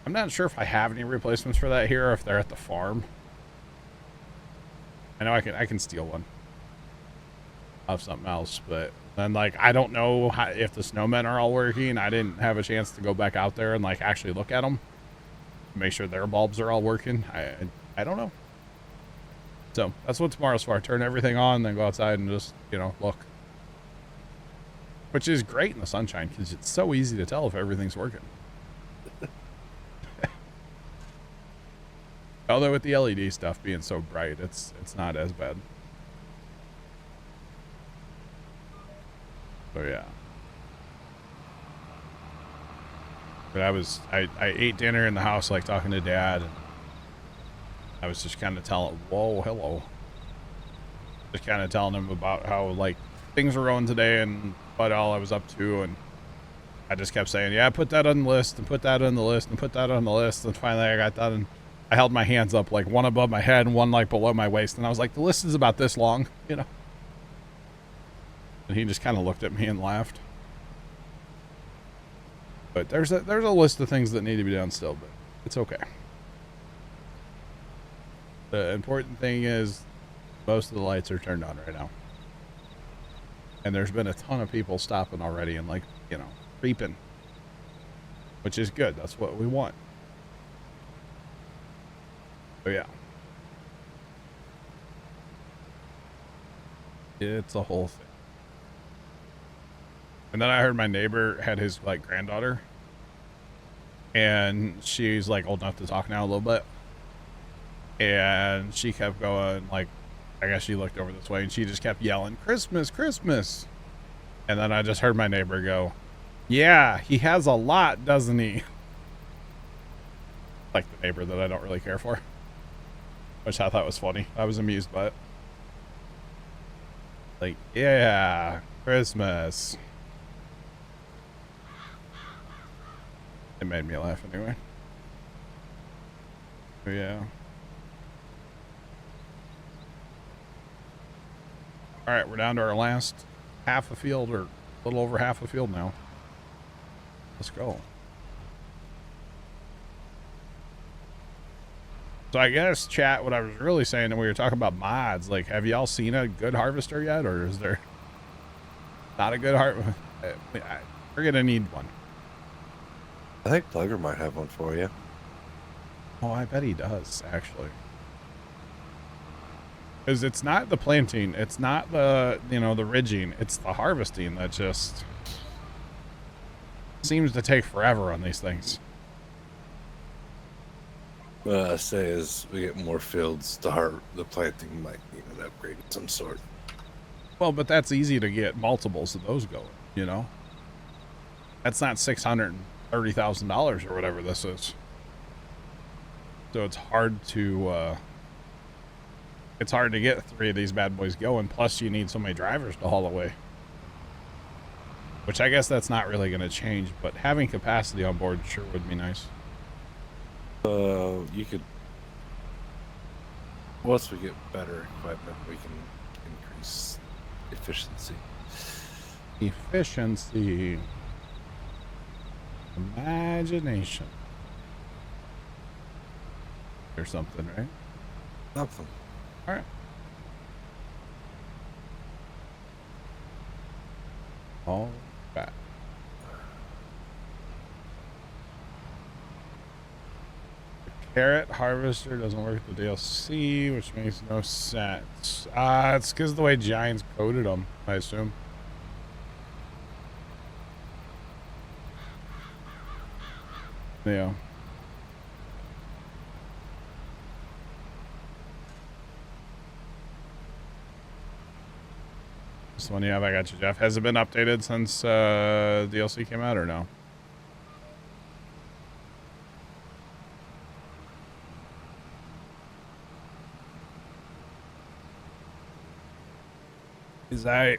I'm not sure if I have any replacements for that here or if they're at the farm. I know I can steal one of something else, but then like I don't know if the snowmen are all working. I didn't have a chance to go back out there and like actually look at them, make sure their bulbs are all working. I don't know. So that's what tomorrow's for. Turn everything on, then go outside and just, you know, look. Which is great in the sunshine because it's so easy to tell if everything's working. Although with the LED stuff being so bright, it's not as bad. So yeah. But I ate dinner in the house, like talking to Dad. And I was just kind of telling, whoa, hello. Just kind of telling him about how like things were going today and what all I was up to, and I just kept saying, yeah, put that on the list and put that on the list and put that on the list, and finally I got done and I held my hands up, like one above my head and one like below my waist, and I was like, the list is about this long, you know. And he just kind of looked at me and laughed. But there's a list of things that need to be done still, but it's okay. The important thing is most of the lights are turned on right now. And there's been a ton of people stopping already and, like, you know, creeping. Which is good. That's what we want. So, yeah. It's a whole thing. And then I heard my neighbor had his, like, granddaughter. And she's, like, old enough to talk now a little bit. And she kept going, like, I guess she looked over this way and she just kept yelling, Christmas, Christmas. And then I just heard my neighbor go, yeah, he has a lot, doesn't he? Like the neighbor that I don't really care for. Which I thought was funny. I was amused by it. Like, yeah, Christmas. It made me laugh anyway. But yeah. All right, we're down to our last half a field, or a little over half a field now. Let's go. So I guess, chat, what I was really saying when we were talking about mods, like, have y'all seen a good harvester yet, or is there not a good we're gonna need one. I think Plugger might have one for you. Oh, I bet he does, actually. Because it's not the planting, it's not the, you know, the ridging, it's the harvesting that just seems to take forever on these things. What I say is, we get more fields, the planting might need an upgrade of some sort. Well, but that's easy to get multiples of those going, you know? That's not $630,000 or whatever this is. So it's hard to, get 3 of these bad boys going, plus you need so many drivers to haul away. Which I guess that's not really going to change, but having capacity on board sure would be nice. You could, once we get better equipment, we can increase efficiency. Efficiency. Imagination. Or something, right? Something. All right. All right. The carrot harvester doesn't work with the DLC, which makes no sense. It's because of the way Giants coded them, I assume. Yeah. This one you have, I got you, Jeff. Has it been updated since DLC came out or no?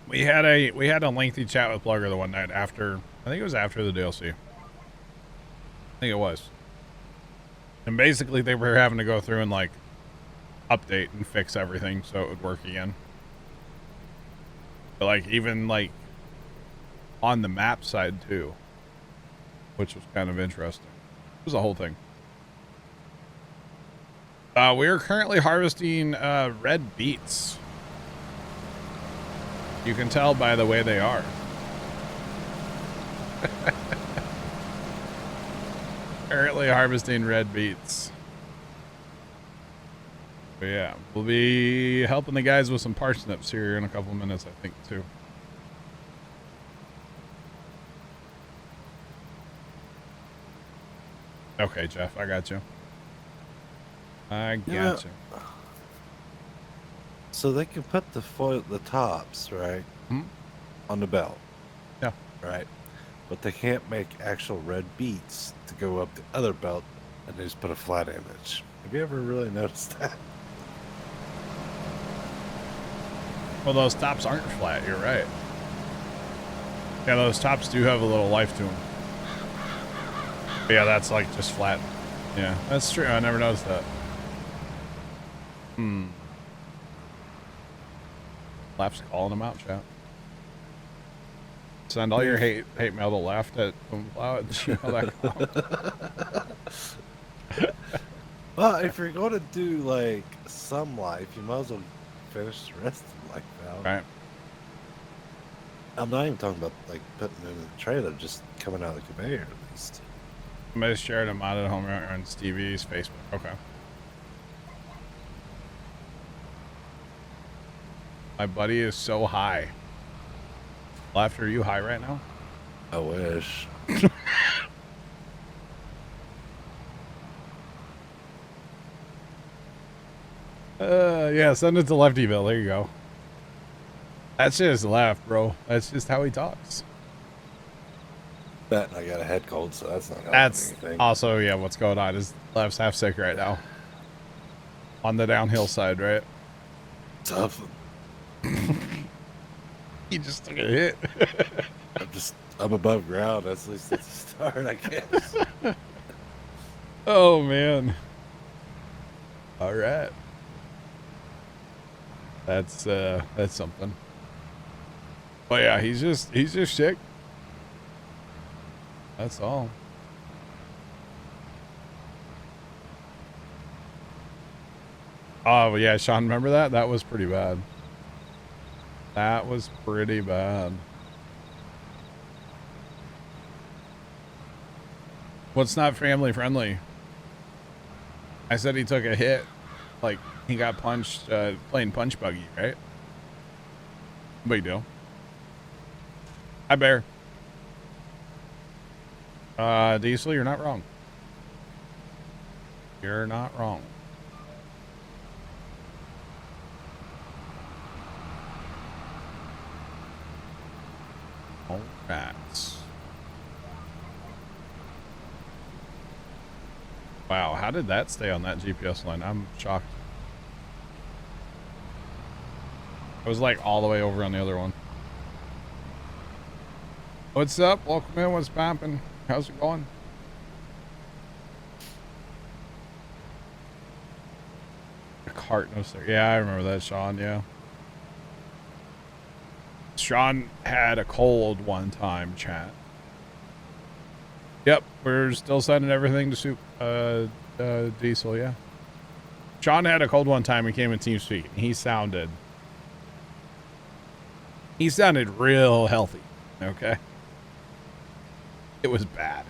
We had a lengthy chat with Plugger the one night after, I think it was after the DLC. I think it was. And basically they were having to go through and like update and fix everything so it would work again. But like even like on the map side too, which was kind of interesting. It was a whole thing. We are currently harvesting red beets. You can tell by the way they are. Currently harvesting red beets. But yeah, we'll be helping the guys with some parsnips here in a couple of minutes, I think, too. Okay, Jeff, I got you. I got you. So they can put the tops, right, on the belt. Yeah. Right. But they can't make actual red beets to go up the other belt, and they just put a flat image. Have you ever really noticed that? Well, those tops aren't flat. You're right. Yeah, those tops do have a little life to them. But yeah, that's like just flat. Yeah, that's true. I never noticed that. Left's calling them out, chat. Send all your hate mail to Left at Plow at gmail.com. Well, if you're going to do like some life, you might as well finish the rest of life out. Right. I'm not even talking about like putting it in the trailer, just coming out of the conveyor at least. Somebody shared a modded home on Stevie's Facebook. Okay. My buddy is so high. Laughter, are you high right now? I wish. Yeah, send it to Leftyville. There you go. That's just laugh, bro. That's just how he talks. That and I got a head cold, so that's not helping That's anything. also, yeah, what's going on is Left's half sick right now. On the downhill side, right? Tough. He just took a hit. I'm above ground. That's at least that's a start, I guess. Oh, man. All right. That's something. But yeah, he's just sick. That's all. Oh yeah, Sean, remember that? That was pretty bad. That was pretty bad. What's not family friendly? I said he took a hit. Like, he got punched playing punch buggy, right? Big deal. Hi, Bear. Diesel, you're not wrong. You're not wrong. All right. Wow, how did that stay on that GPS line? I'm shocked. It was like all the way over on the other one. What's up? Welcome in. What's poppin'? How's it going? A cart no sir. Yeah, I remember that, Sean. Yeah. Sean had a cold one time, chat. Yep, we're still sending everything to Soup. Diesel, yeah. Sean had a cold one time and came in TeamSpeak. He sounded real healthy. Okay. It was bad.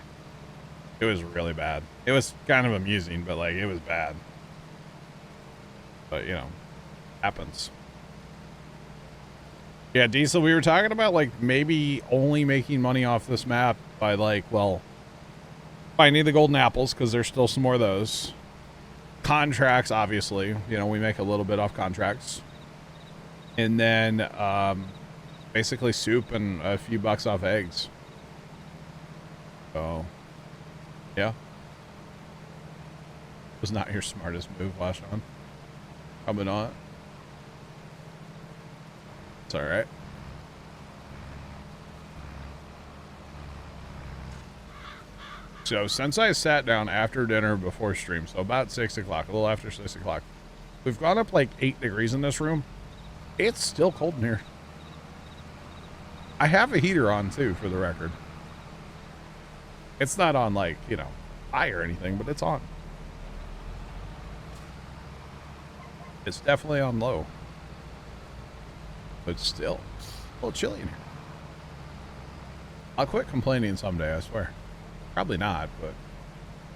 It was really bad. It was kind of amusing, but like it was bad. But you know, happens. Yeah, Diesel, we were talking about like maybe only making money off this map by like, well, finding the golden apples, because there's still some more of those. Contracts, obviously. You know, we make a little bit off contracts. And then basically soup and a few bucks off eggs. So, yeah. Was not your smartest move, Lashon. Probably not. It's alright. So, since I sat down after dinner before stream, so about 6 o'clock, a little after 6 o'clock, we've gone up like 8 degrees in this room. It's still cold in here. I have a heater on, too, for the record. It's not on, like, you know, high or anything, but it's on. It's definitely on low. But still, a little chilly in here. I'll quit complaining someday, I swear. Probably not, but...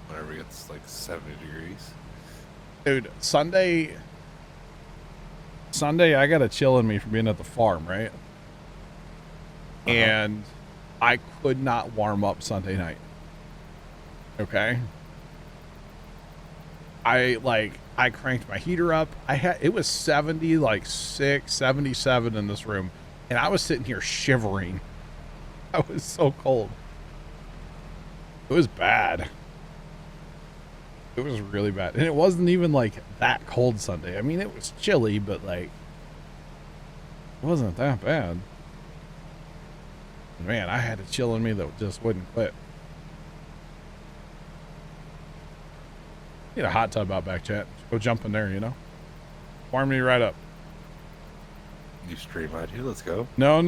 Whenever it gets like 70 degrees. Dude, Sunday, I got a chill in me from being at the farm, right? And I could not warm up Sunday night. Okay? I cranked my heater up. It was 70, like 77 in this room. And I was sitting here shivering. I was so cold. It was bad. It was really bad. And it wasn't even like that cold Sunday. I mean, it was chilly, but like, it wasn't that bad. Man, I had a chill in me that just wouldn't quit. Need a hot tub out back, chat. Go jump in there, you know? Warm me right up. New stream idea, let's go. No.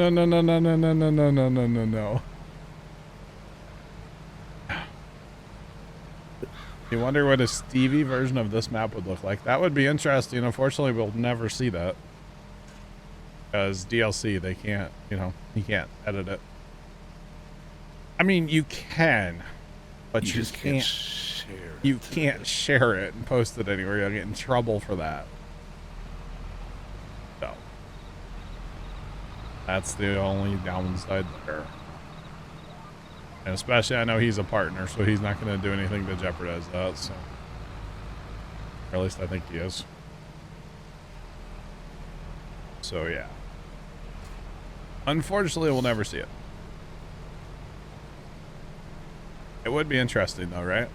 You wonder what a Stevie version of this map would look like. That would be interesting. Unfortunately, we'll never see that. Because DLC, they can't, you can't edit it. I mean, you can, but you just can't share it. You can't share it and post it anywhere. You'll get in trouble for that. So that's the only downside there. And especially, I know he's a partner, so he's not going to do anything to jeopardize that. So, or at least I think he is. So yeah. Unfortunately, we'll never see it. It would be interesting though, right?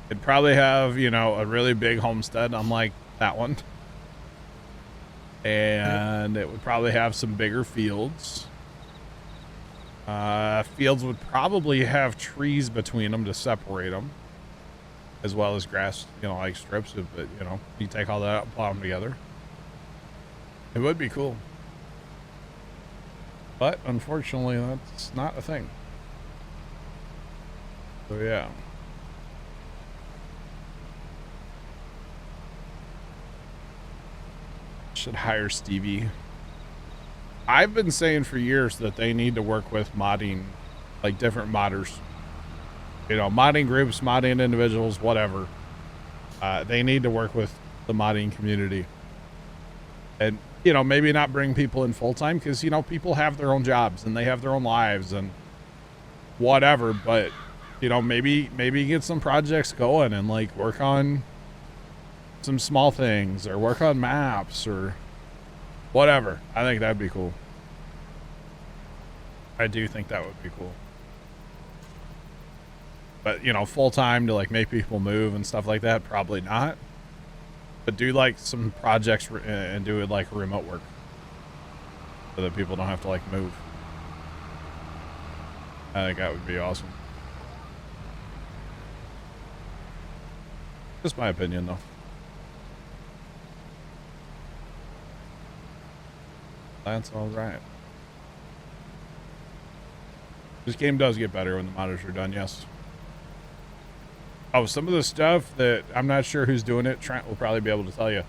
It'd probably have, a really big homestead, unlike that one. And it would probably have some bigger fields. Fields would probably have trees between them to separate them. As well as grass, like strips of it, you take all that out and plow them together. It would be cool. But unfortunately, that's not a thing. So yeah. Should hire Stevie. I've been saying for years that they need to work with modding, like different modders. Modding groups, modding individuals, whatever. They need to work with the modding community. And, maybe not bring people in full time because, people have their own jobs and they have their own lives and whatever. But, maybe get some projects going and like work on some small things or work on maps or whatever. I think that'd be cool. I do think that would be cool. But, full time to like make people move and stuff like that, probably not. But do like some projects and do it like remote work so that people don't have to like move. I think that would be awesome. Just my opinion though. That's all right. This game does get better when the modders are done, yes. Oh, some of the stuff that I'm not sure who's doing it, Trent will probably be able to tell you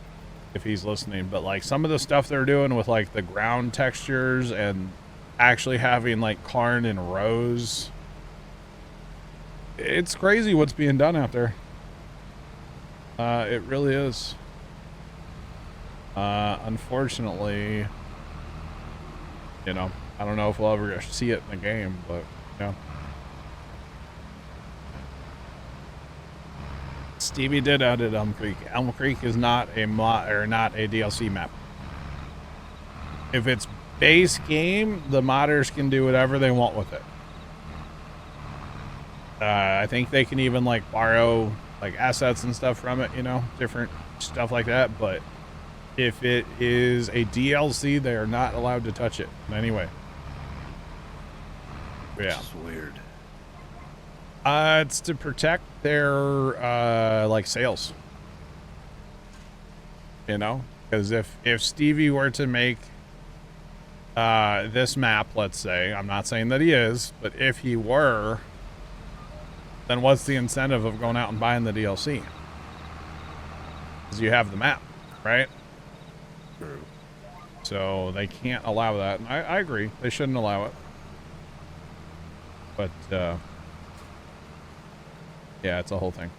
if he's listening, but like some of the stuff they're doing with like the ground textures and actually having like Karn in rows. It's crazy what's being done out there. It really is. Unfortunately, I don't know if we'll ever see it in the game, but yeah. Stevie did edit Elm Creek. Elm Creek is not a not a DLC map. If it's base game, the modders can do whatever they want with it. I think they can even like borrow like assets and stuff from it, different stuff like that. But if it is a DLC, they are not allowed to touch it in any way. Yeah. It's weird. It's to protect their like sales. Because if Stevie were to make this map, let's say, I'm not saying that he is, but if he were, then what's the incentive of going out and buying the DLC? Because you have the map, right? True. So they can't allow that. And I agree. They shouldn't allow it. But, yeah, it's a whole thing.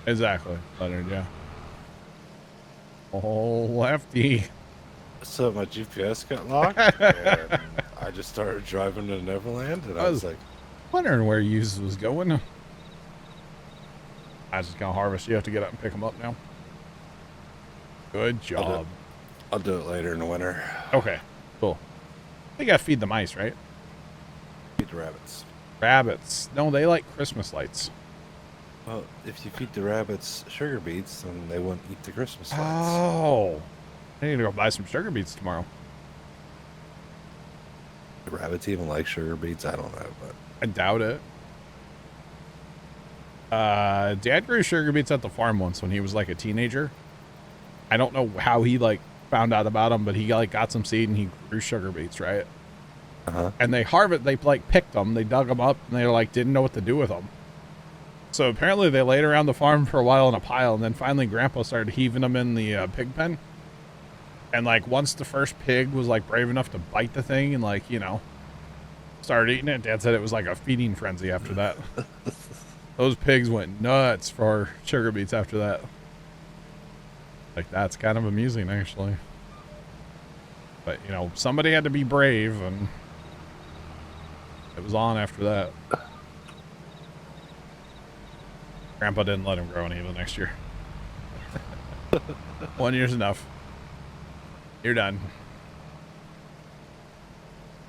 Exactly. Leonard, yeah. Oh, lefty. So my GPS got locked, and I just started driving to Neverland, and I was like, wondering where Hughes was going. I was just gonna harvest. You have to get up and pick them up now. Good job. I'll do it later in the winter. Okay, cool. You gotta feed the mice, right? Feed the rabbits. Rabbits. No, they like Christmas lights. Well, if you feed the rabbits sugar beets, then they won't eat the Christmas lights. Oh. I need to go buy some sugar beets tomorrow. The rabbits even like sugar beets? I don't know, but I doubt it. Dad grew sugar beets at the farm once when he was like a teenager. I don't know how he like found out about them, but he like got some seed and he grew sugar beets, right? And they like picked them, they dug them up, and they like didn't know what to do with them. So apparently they laid around the farm for a while in a pile, and then finally Grandpa started heaving them in the pig pen. And like once the first pig was like brave enough to bite the thing and like, you know, started eating it, Dad said it was like a feeding frenzy after that. Those pigs went nuts for sugar beets after that. Like, that's kind of amusing, actually. But, you know, somebody had to be brave, and it was on after that. Grandpa didn't let him grow any the next year. 1 year's enough. You're done.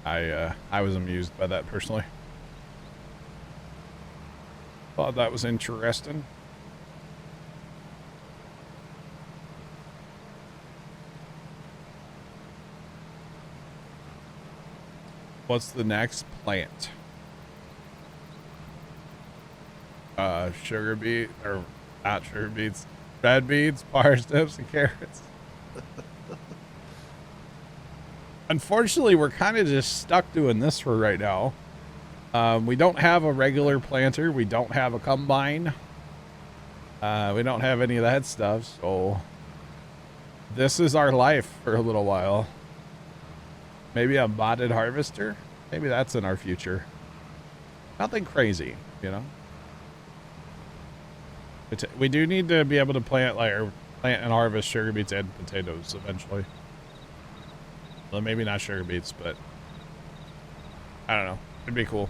I was amused by that personally. Thought that was interesting. What's the next plant? Sugar beet, or not sugar beets, red beets, parsnips, and carrots. Unfortunately, we're kind of just stuck doing this for right now. We don't have a regular planter. We don't have a combine. We don't have any of that stuff. So this is our life for a little while. Maybe a modded harvester. Maybe that's in our future. Nothing crazy, you know. We do need to be able to plant and harvest sugar beets and potatoes eventually. Well, maybe not sugar beets, but I don't know. It'd be cool.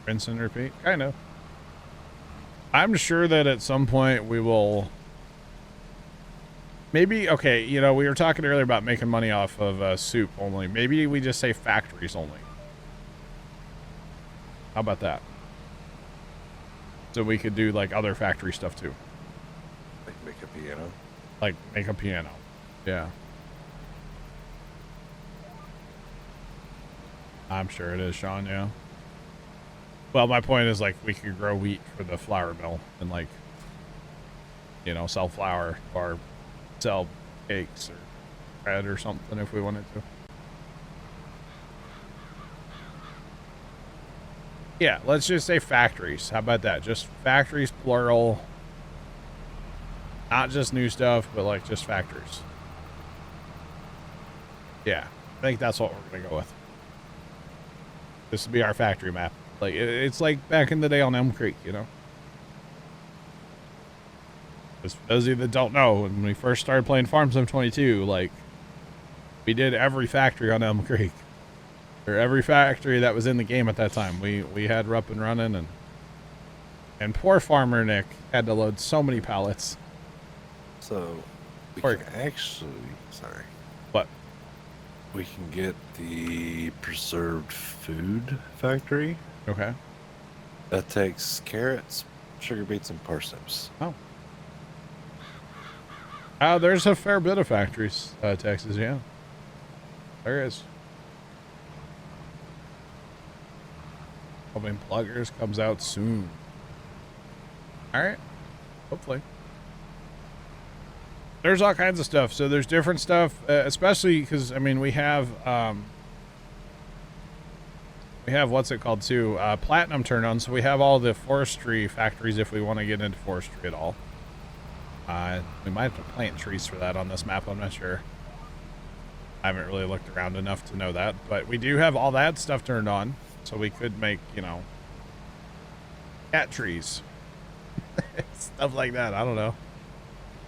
Rinse and repeat, kind of. I'm sure that at some point we will. Maybe, okay, you know, we were talking earlier about making money off of soup only. Maybe we just say factories only. How about that? So we could do like other factory stuff too. Like make a piano. Like make a piano. Yeah. I'm sure it is, Sean, yeah. Well, my point is like we could grow wheat for the flour mill and like, you know, sell flour or sell cakes or bread or something if we wanted to. Yeah, let's just say factories. How about that? Just factories, plural. Not just new stuff, but like just factories. Yeah, I think that's what we're going to go with. This will be our factory map. Like, it's like back in the day on Elm Creek, you know? Just for those of you that don't know, when we first started playing Farm Sim 22, like, we did every factory on Elm Creek. Or every factory that was in the game at that time. We had her up and running, and poor farmer Nick had to load so many pallets. So we Or- can actually, sorry, What? we can get the preserved food factory. Okay. That takes carrots, sugar beets, and parsnips. Oh. There's a fair bit of factories, Texas, yeah. There is. Hoping Pluggers comes out soon. Alright. Hopefully. There's all kinds of stuff. So there's different stuff, especially because, I mean, we have what's it called too? Platinum turned on. So we have all the forestry factories if we want to get into forestry at all. We might have to plant trees for that on this map. I'm not sure. I haven't really looked around enough to know that, but we do have all that stuff turned on. So we could make, you know, cat trees. Stuff like that. I don't know.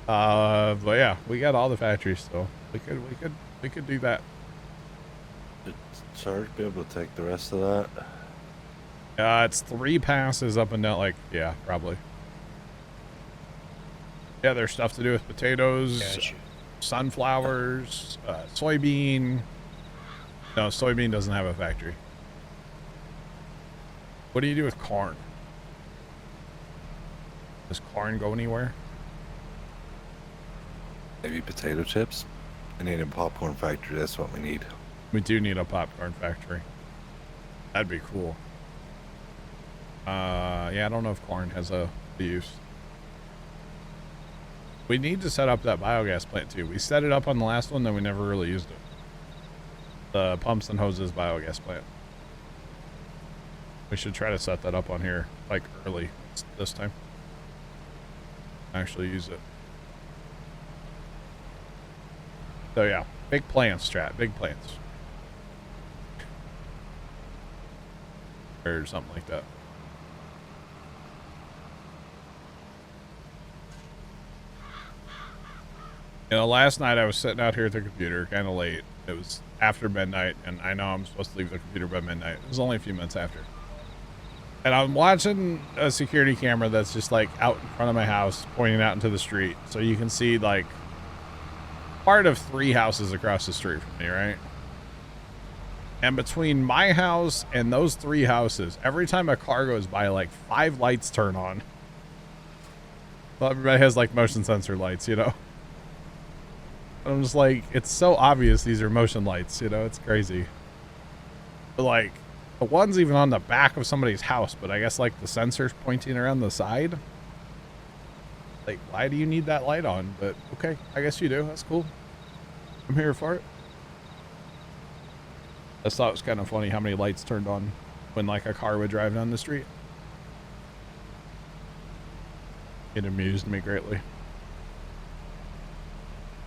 But yeah, we got all the factories, so we could do that. Did Sarge be able to take the rest of that? It's 3 passes up and down, like, yeah, probably. Yeah, there's stuff to do with potatoes, Cashew. sunflowers, soybean. No, soybean doesn't have a factory. What do you do with corn? Does corn go anywhere? Maybe potato chips? I need a popcorn factory. That's what we need. We do need a popcorn factory. That'd be cool. Yeah, I don't know if corn has a use. We need to set up that biogas plant too. We set it up on the last one, then we never really used it. The pumps and hoses biogas plant. We should try to set that up on here, like, early this time. Actually use it. So, yeah. Big plans, Strat. Big plans. Or something like that. You know, last night I was sitting out here at the computer, kind of late. It was after midnight, and I know I'm supposed to leave the computer by midnight. It was only a few minutes after. And I'm watching a security camera that's just like out in front of my house, pointing out into the street. So you can see like part of 3 houses across the street from me, right? And between my house and those 3 houses, every time a car goes by, like 5 lights turn on. Well, everybody has like motion sensor lights, you know? I'm just like, it's so obvious these are motion lights, you know? It's crazy. But like, the one's even on the back of somebody's house, but I guess like the sensor's pointing around the side. Like, why do you need that light on? But okay, I guess you do. That's cool. I'm here for it. I just thought it was kind of funny how many lights turned on when like a car would drive down the street. It amused me greatly.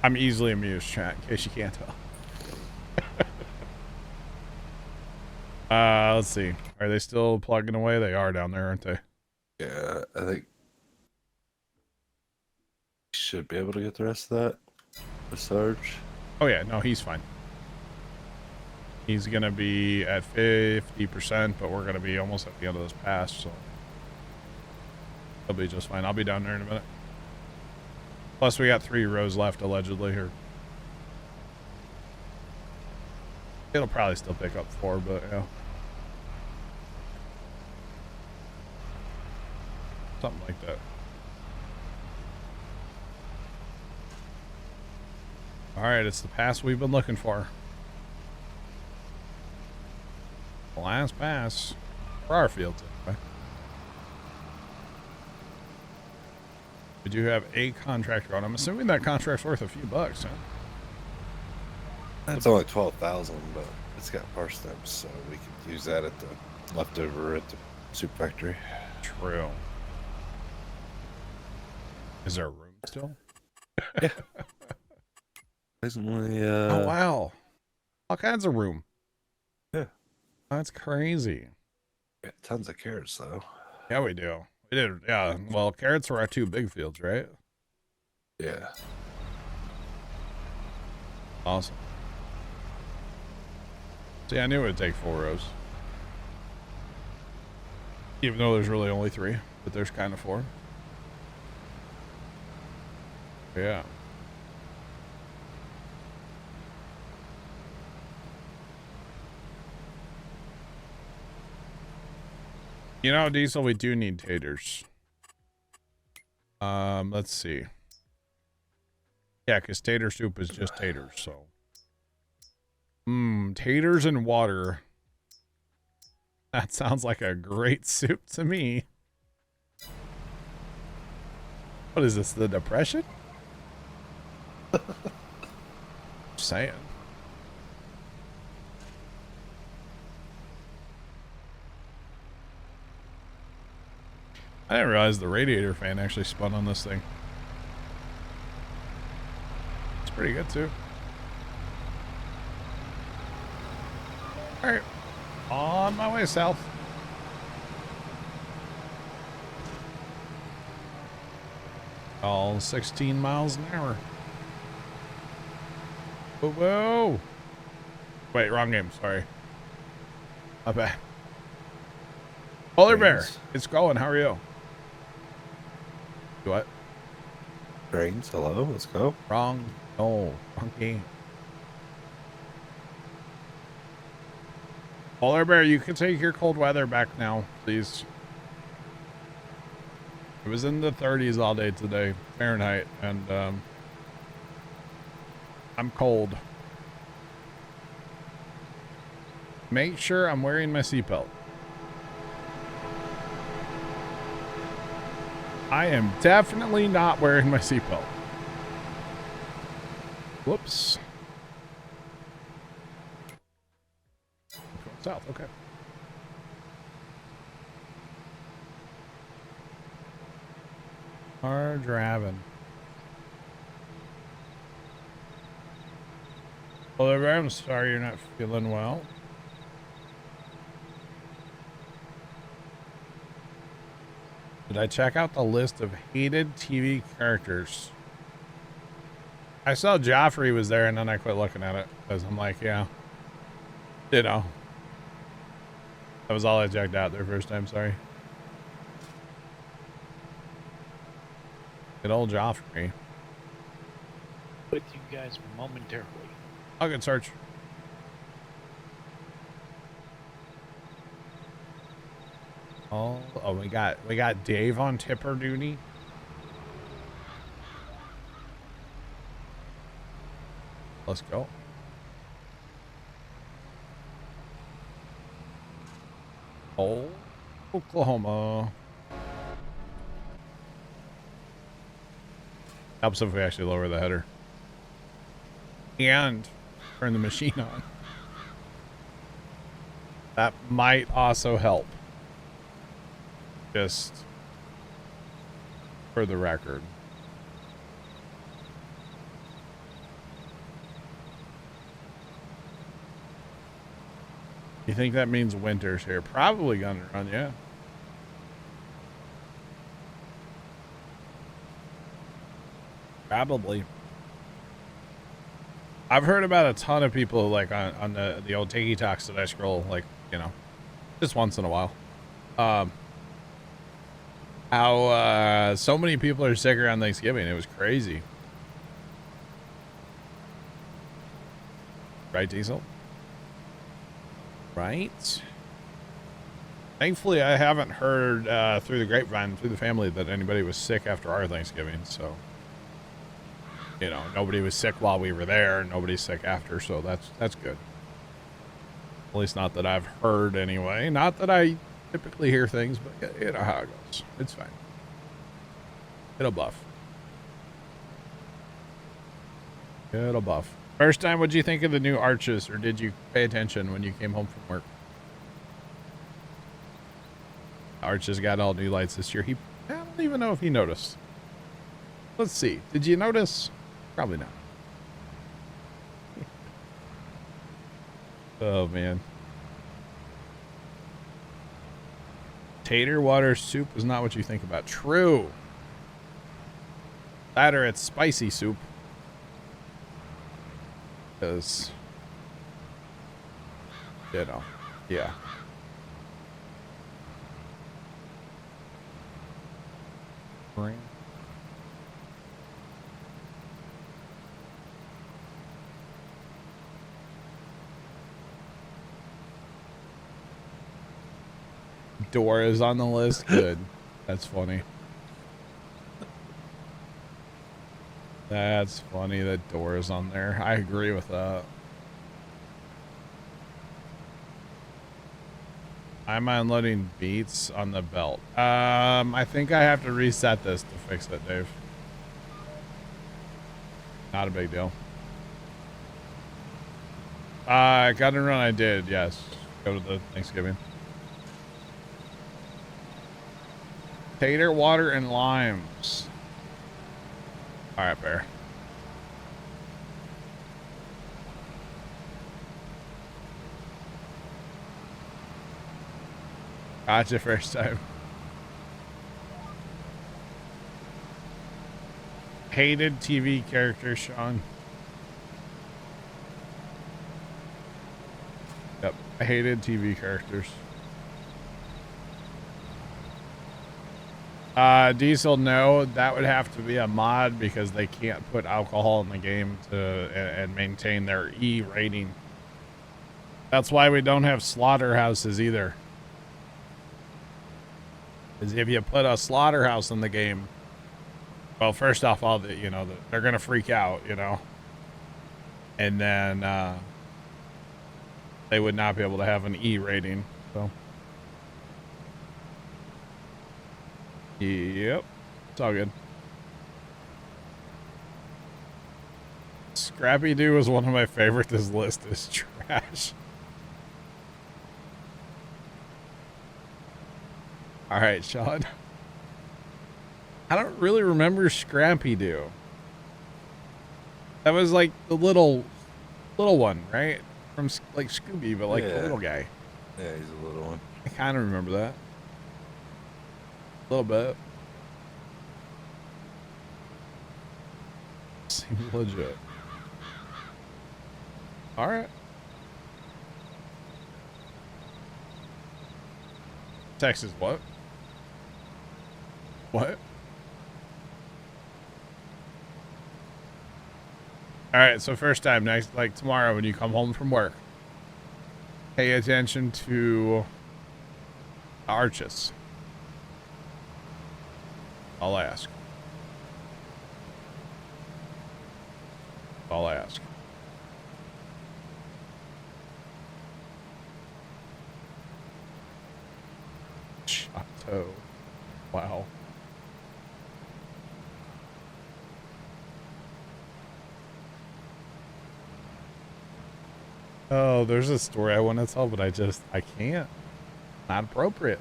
I'm easily amused, chat, in case you can't tell. Let's see. Are they still plugging away? They are down there, aren't they? Yeah, I think should be able to get the rest of that. The Sarge. Oh yeah, no, he's fine. He's gonna be at 50%, but we're gonna be almost at the end of this pass, so he'll be just fine. I'll be down there in a minute. Plus, we got 3 rows left, allegedly. Here, it'll probably still pick up 4, but yeah, something like that. All right, it's the pass we've been looking for. The last pass for our fields, anyway. We do have a contract run. I'm assuming that contract's worth a few bucks, huh? That's only 12,000, but it's got parsnips, so we could use that at the leftover at the soup factory. True. Is there room still? Yeah. Recently, Oh wow, all kinds of room. Yeah. That's crazy. got tons of carrots though. Yeah, we do. We did. Yeah. Well, carrots were our 2 big fields, right? Yeah. Awesome. See, I knew it would take 4 rows. Even though there's really only 3, but there's kind of 4. Yeah. You know, Diesel, we do need taters. Let's see. Yeah, because tater soup is just taters, so. Taters and water. That sounds like a great soup to me. What is this, the Depression? Just saying. I didn't realize the radiator fan actually spun on this thing. It's pretty good too. Alright. On my way south. All 16 miles an hour. Whoa, whoa. Wait, wrong game, sorry. My bad. Polar Bear, it's going. How are you? What? Grains, hello, let's go. Wrong. No, wrong game. Polar Bear, you can take your cold weather back now, please. It was in the 30s all day today, Fahrenheit, and I'm cold. Make sure I'm wearing my seatbelt. I am definitely not wearing my seatbelt. Whoops. south. Okay. Are driving. Well, I'm sorry you're not feeling well. Did I check out the list of hated TV characters? I saw Joffrey was there and then I quit looking at it because I'm like, yeah, you know, that was all I checked out there first time. Sorry. Good old Joffrey. With you guys momentarily. I'll get search. Oh, we got Dave on tipper duty. Let's go. Oh, Oklahoma. Helps if we actually lower the header. And turn the machine on. That might also help. Just for the record. You think that means winter's here? Probably gonna run, yeah. Probably. I've heard about a ton of people like on the old Tiki Talks that I scroll, like, you know, just once in a while. How so many people are sick around Thanksgiving. It was crazy. Right, Diesel? Right? Thankfully, I haven't heard through the grapevine, through the family, that anybody was sick after our Thanksgiving, so... You know, nobody was sick while we were there. Nobody's sick after, so that's good. At least not that I've heard anyway. Not that I typically hear things, but you know how it goes. It's fine. It'll buff. It'll buff. First time, what'd you think of the new arches, or did you pay attention when you came home from work? Arches got all new lights this year. I don't even know if he noticed. Let's see. Did you notice? Probably not. Oh, man. Tater water soup is not what you think about. True. That or it's spicy soup. Because, you know, yeah. Bring. Door is on the list. Good. That's funny. That's funny that Door is on there. I agree with that. I'm unloading beats on the belt. I think I have to reset this to fix it, Dave. Not a big deal. Got to run. I did. Yes. Go to the Thanksgiving. Tater, water, and limes. All right, Bear. Gotcha first time. Hated TV character, Sean. Yep, I hated TV characters. Diesel, no, that would have to be a mod because they can't put alcohol in the game and maintain their E rating. That's why we don't have slaughterhouses either. Because if you put a slaughterhouse in the game, well, first off, they're gonna freak out, you know, and then they would not be able to have an E rating. So. Yep, it's all good. Scrappy Doo was one of my favorite. This list is trash. All right, Sean. I don't really remember Scrappy Doo. That was like the little one, right? From like Scooby, but like the Yeah. little guy. Yeah, he's a little one. I kind of remember that. A little bit. Seems legit. All right. Texas, what? What? All right, so first time next, like tomorrow when you come home from work, pay attention to arches. I'll ask. I'll ask. Chateau. Wow. Oh, there's a story I want to tell, but I can't. Not appropriate.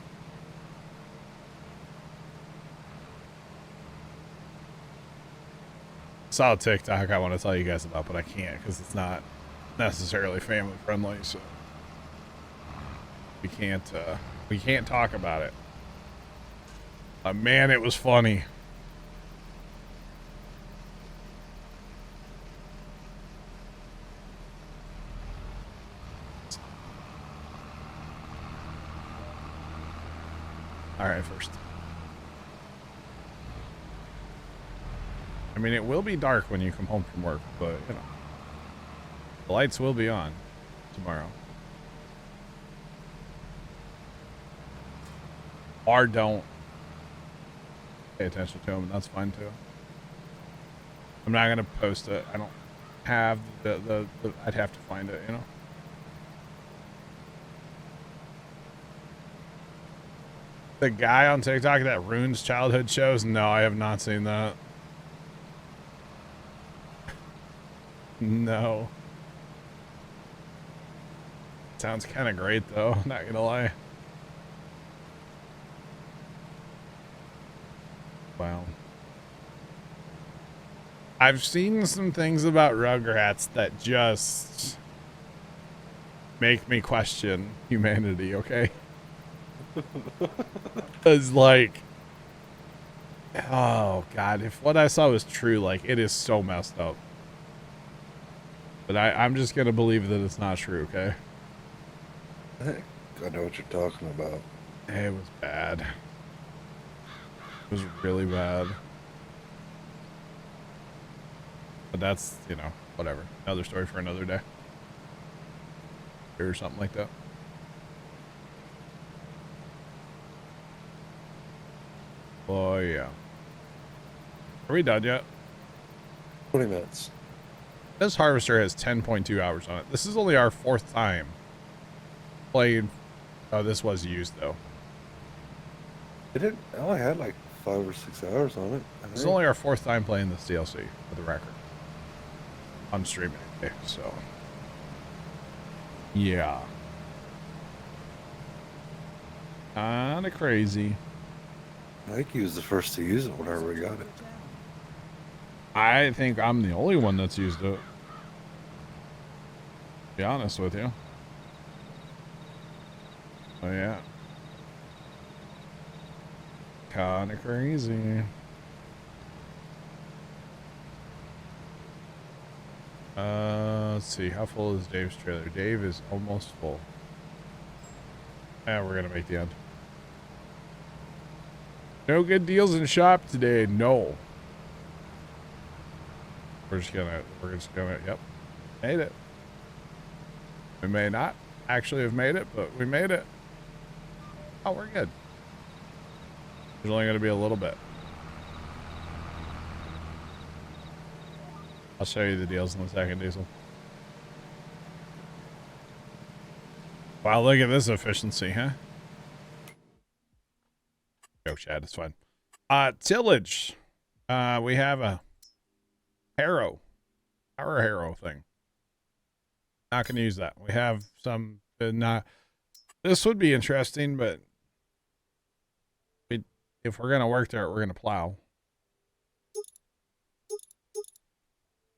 Saw a TikTok I want to tell you guys about, but I can't because it's not necessarily family friendly, so we can't talk about it. Man, it was funny. All right, first. I mean, it will be dark when you come home from work, but, you know, the lights will be on tomorrow. Or don't pay attention to them, and that's fine, too. I'm not going to post it. I don't have the I'd have to find it, you know? The guy on TikTok that ruins childhood shows? No, I have not seen that. No. Sounds kind of great, though. Not gonna lie. Wow. I've seen some things about Rugrats that just make me question humanity, okay? It's like, oh God, if what I saw was true, like, it is so messed up. But I'm just gonna believe that it's not true, okay? I know what you're talking about. It was bad. It was really bad. But that's, you know, whatever. Another story for another day. Or something like that. Oh, yeah. Are we done yet? 20 minutes. This harvester has 10.2 hours on it. This is only our 4th time playing. Oh, this was used, though. I only had like 5 or 6 hours on it. This is only our 4th time playing this DLC, for the record. On streaming, okay, so. Yeah. Kinda crazy. I think he was the first to use it whenever we got it. I think I'm the only one that's used it. To be honest with you. Oh, yeah. Kinda crazy. Let's see. How full is Dave's trailer? Dave is almost full. Yeah, we're gonna make the end. No good deals in shop today. No. We're just gonna, yep. Made it. We may not actually have made it, but we made it. Oh, we're good. There's only gonna be a little bit. I'll show you the deals in a second, Diesel. Wow, look at this efficiency, huh? Go, Chad, it's fine. Tillage. We have a harrow. Our harrow thing. Not gonna use that. We have some, not. This would be interesting, but if we're gonna work there, we're gonna plow.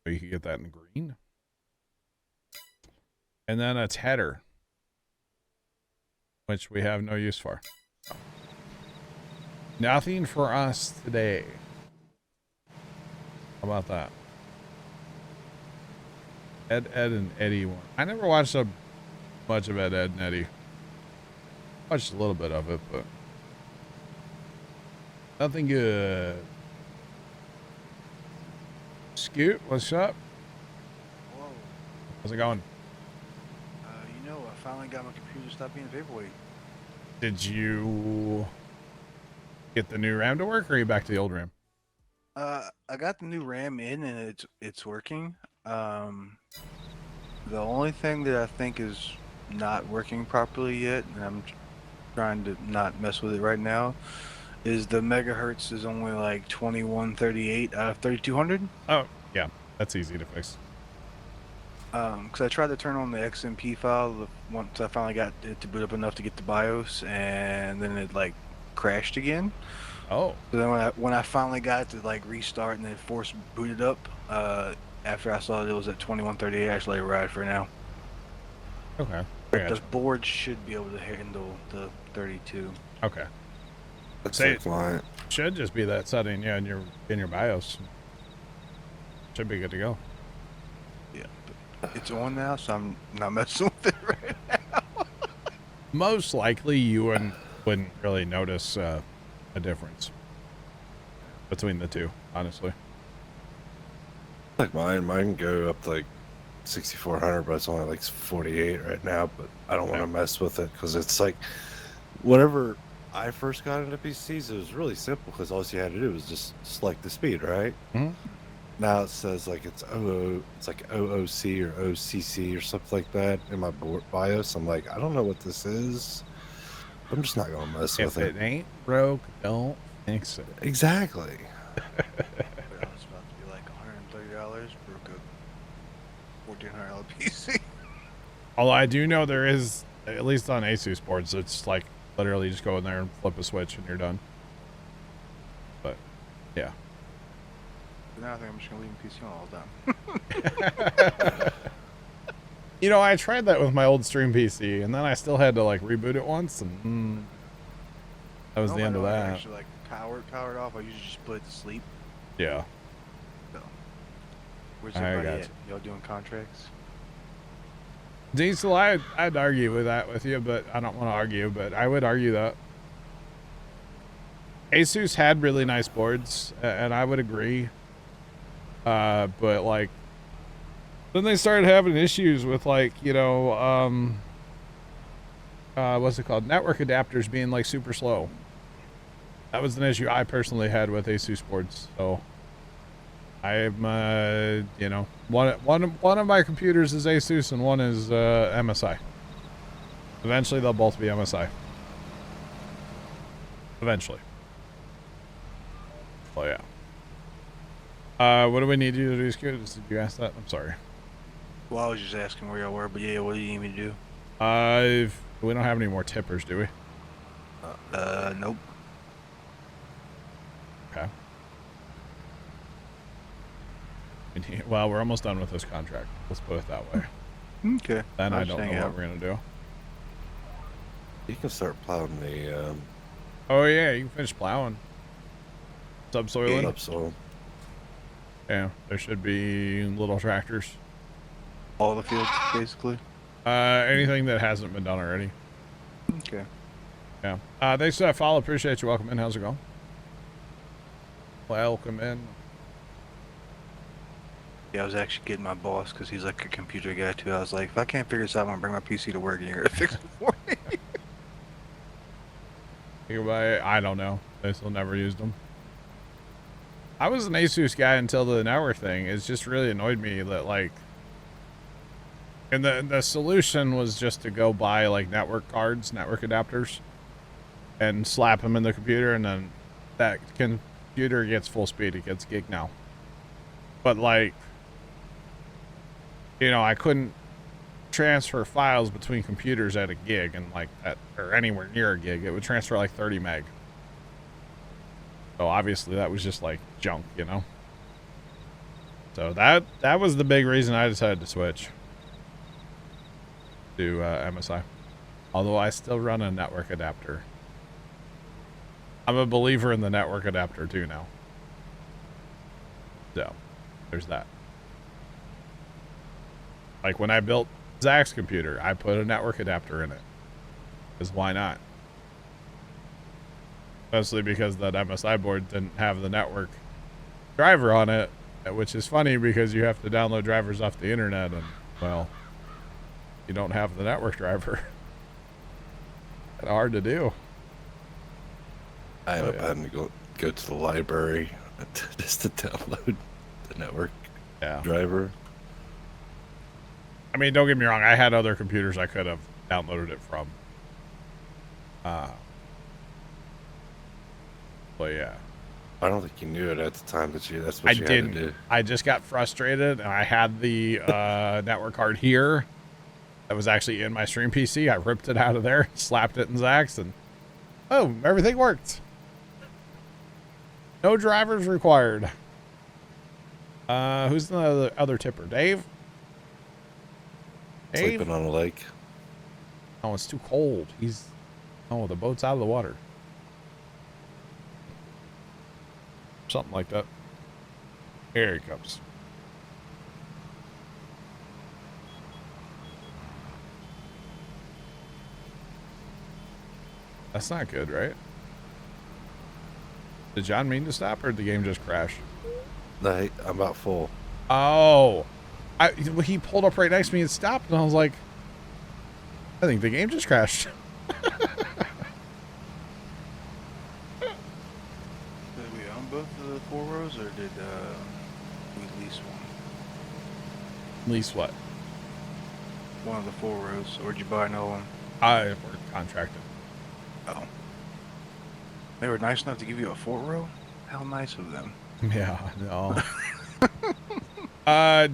So you can get that in green. And then a header, which we have no use for. Nothing for us today. How about that? Ed and Eddie one. I never watched so much of Ed and Eddie. Watched a little bit of it, but nothing good. Scoot, what's up? Whoa. How's it going? You know, I finally got my computer to stop being vaporwave. Did you get the new RAM to work, or are you back to the old RAM? I got the new RAM in and it's working. The only thing that I think is not working properly yet, and I'm trying to not mess with it right now, is the megahertz is only like 2138 out of 3200. Oh, yeah, that's easy to fix. Because I tried to turn on the XMP file once I finally got it to boot up enough to get the BIOS, and then it like crashed again. Oh. So then when I finally got it to like restart and then force booted up, after I saw that it was at 2138, I actually let it ride for now. Okay. But the board should be able to handle the 32. Okay. That's Say like mine. Should just be that setting, yeah, in your BIOS. Should be good to go. Yeah, but it's on now, so I'm not messing with it right now. Most likely, you wouldn't really notice a difference between the two, honestly. Like mine can go up to like 6400, but it's only like 48 right now. But I don't want to mess with it because it's like whenever I first got into PCs, it was really simple because all you had to do was just select the speed, right? Mm-hmm. Now it says like it's like OOC or OCC or something like that in my board BIOS. I'm like, I don't know what this is. I'm just not gonna mess If with it. it ain't broke, don't fix it. Exactly. But I was about to be like $130 for a $1,400 PC. Although I do know there is, at least on Asus boards, it's like literally just go in there and flip a switch and you're done. But yeah. But now I think I'm just gonna leave the PC on all the time. You know, I tried that with my old stream PC, and then I still had to like reboot it once, and that was the end of I that. actually like powered off. I usually just put it to sleep. Yeah. So, where's I everybody got at? Y'all doing contracts? Diesel, I'd argue with that with you, but I don't want to argue, but I would argue that Asus had really nice boards, and I would agree. But like, then they started having issues with like, you know, what's it called? Network adapters being like super slow. That was an issue I personally had with Asus boards. So I'm, you know, one of my computers is Asus and one is MSI. Eventually they'll both be MSI. Eventually. Oh yeah. What do we need you to do, Scoot? Did you ask that? I'm sorry. Well, I was just asking where y'all were, but yeah, what do you need me to do? We don't have any more tippers, do we? Nope. Okay. Well, we're almost done with this contract. Let's put it that way. Okay. Then I I'll don't just know hang what out. we're gonna do. You can start plowing the Oh yeah, you can finish plowing. Subsoiling. subsoil. Yeah, there should be little tractors. All the fields, basically. Anything that hasn't been done already. Okay. Yeah. Thanks for that follow. Appreciate you. Welcome in. How's it going? Welcome in. Yeah, I was actually getting my boss because he's like a computer guy too. I was like, if I can't figure this out, I'm gonna bring my PC to work and you're gonna fix it for me. I don't know. I still never used them. I was an Asus guy until the network thing. It's just really annoyed me that like, and the solution was just to go buy like network cards, network adapters, and slap them in the computer, and then that computer gets full speed. It gets gig now. But like, you know, I couldn't transfer files between computers at a gig and like at or anywhere near a gig. It would transfer like 30 meg. So obviously that was just like junk, you know? So that was the big reason I decided to switch to MSI. Although I still run a network adapter. I'm a believer in the network adapter too now. So there's that. Like when I built Zach's computer, I put a network adapter in it. Because why not? Mostly because that MSI board didn't have the network driver on it, which is funny because you have to download drivers off the internet and, well, you don't have the network driver. Kind of hard to do. I ended up having to go to the library just to download the network driver. I mean, don't get me wrong. I had other computers I could have downloaded it from. But yeah. I don't think you knew it at the time that that's what you had to do. I just got frustrated, and I had the network card here that was actually in my stream PC. I ripped it out of there, slapped it in Zach's, and oh, everything worked. No drivers required. Who's the other tipper? Dave? Dave? Sleeping on a lake. Oh, it's too cold. Oh, the boat's out of the water. Something like that. Here he comes. That's not good, right? Did John mean to stop, or did the game just crash? No, I'm about full. Oh. He pulled up right next to me and stopped, and I was like, I think the game just crashed. Did we own both of the 4 rows, or did we lease one? Lease what? One of the 4 rows, or did you buy another one? We're contracted. Oh. They were nice enough to give you a 4 row? How nice of them. Yeah, no.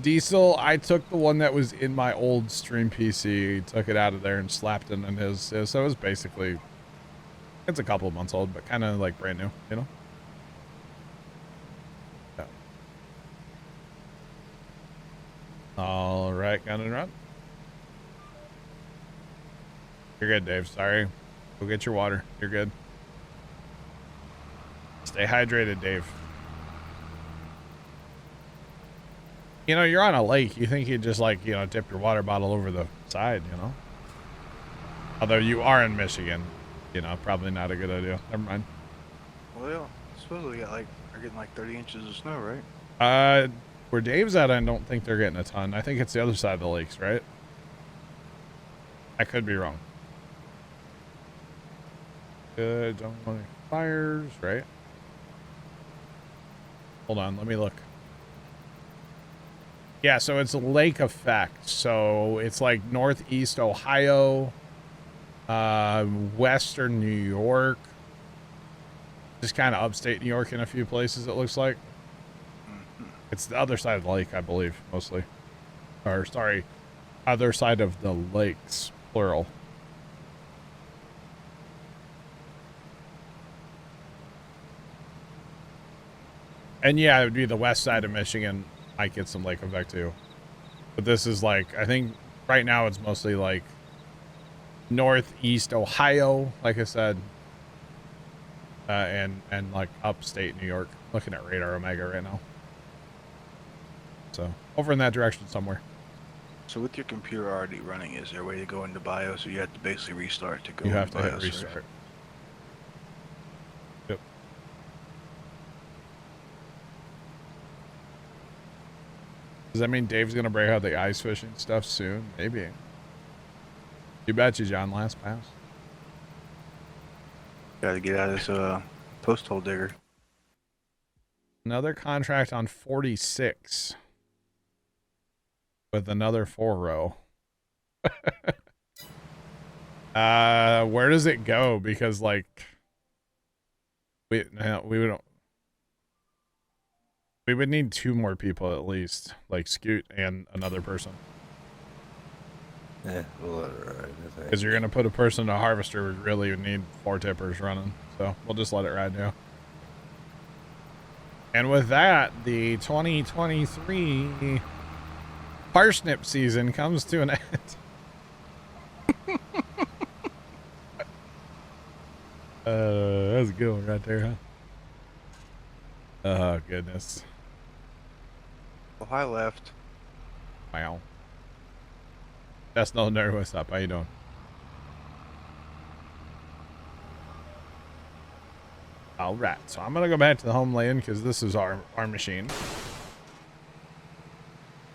Diesel, I took the one that was in my old stream PC, took it out of there and slapped it in his. So it was basically, it's a couple of months old, but kind of like brand new, you know? Yeah. All right, gun and run. You're good, Dave. Sorry. Go get your water. You're good. Stay hydrated, Dave. You know, you're on a lake. You think you'd just, like, you know, tip your water bottle over the side, you know? Although you are in Michigan. You know, probably not a good idea. Never mind. Well, supposedly are getting like 30 inches of snow, right? Where Dave's at, I don't think they're getting a ton. I think it's the other side of the lakes, right? I could be wrong. Good. Don't want any fires, right? Hold on, let me look. Yeah, so it's a lake effect. So it's like northeast Ohio, western New York, just kind of upstate New York in a few places, it looks like. It's the other side of the lake, I believe, mostly. Or, sorry, other side of the lakes, plural. And yeah, it would be the west side of Michigan. Might get some lake effect too. But this is like, I think right now it's mostly like northeast Ohio, like I said. And like upstate New York. Looking at Radar Omega right now. So over in that direction somewhere. So with your computer already running, is there a way to go into BIOS, or you have to basically restart to go You into have to BIOS, hit restart. right? Yep. Does that mean Dave's gonna break out the ice fishing stuff soon? Maybe. You betcha, John. Last pass. Gotta get out of this post hole digger. Another contract on 46 with another 4 row. Where does it go? Because like we would need 2 more people at least, like Scoot and another person. Yeah, we'll let it ride, I think. Because you're gonna put a person in a harvester, we really need 4 tippers running. So we'll just let it ride now. And with that, the 2023 parsnip season comes to an end. That's a good one right there, huh? Oh, goodness. Oh, hi, left. Wow. That's no nerd. What's up? How you doing? All right, so I'm gonna go back to the home lane because this is our machine.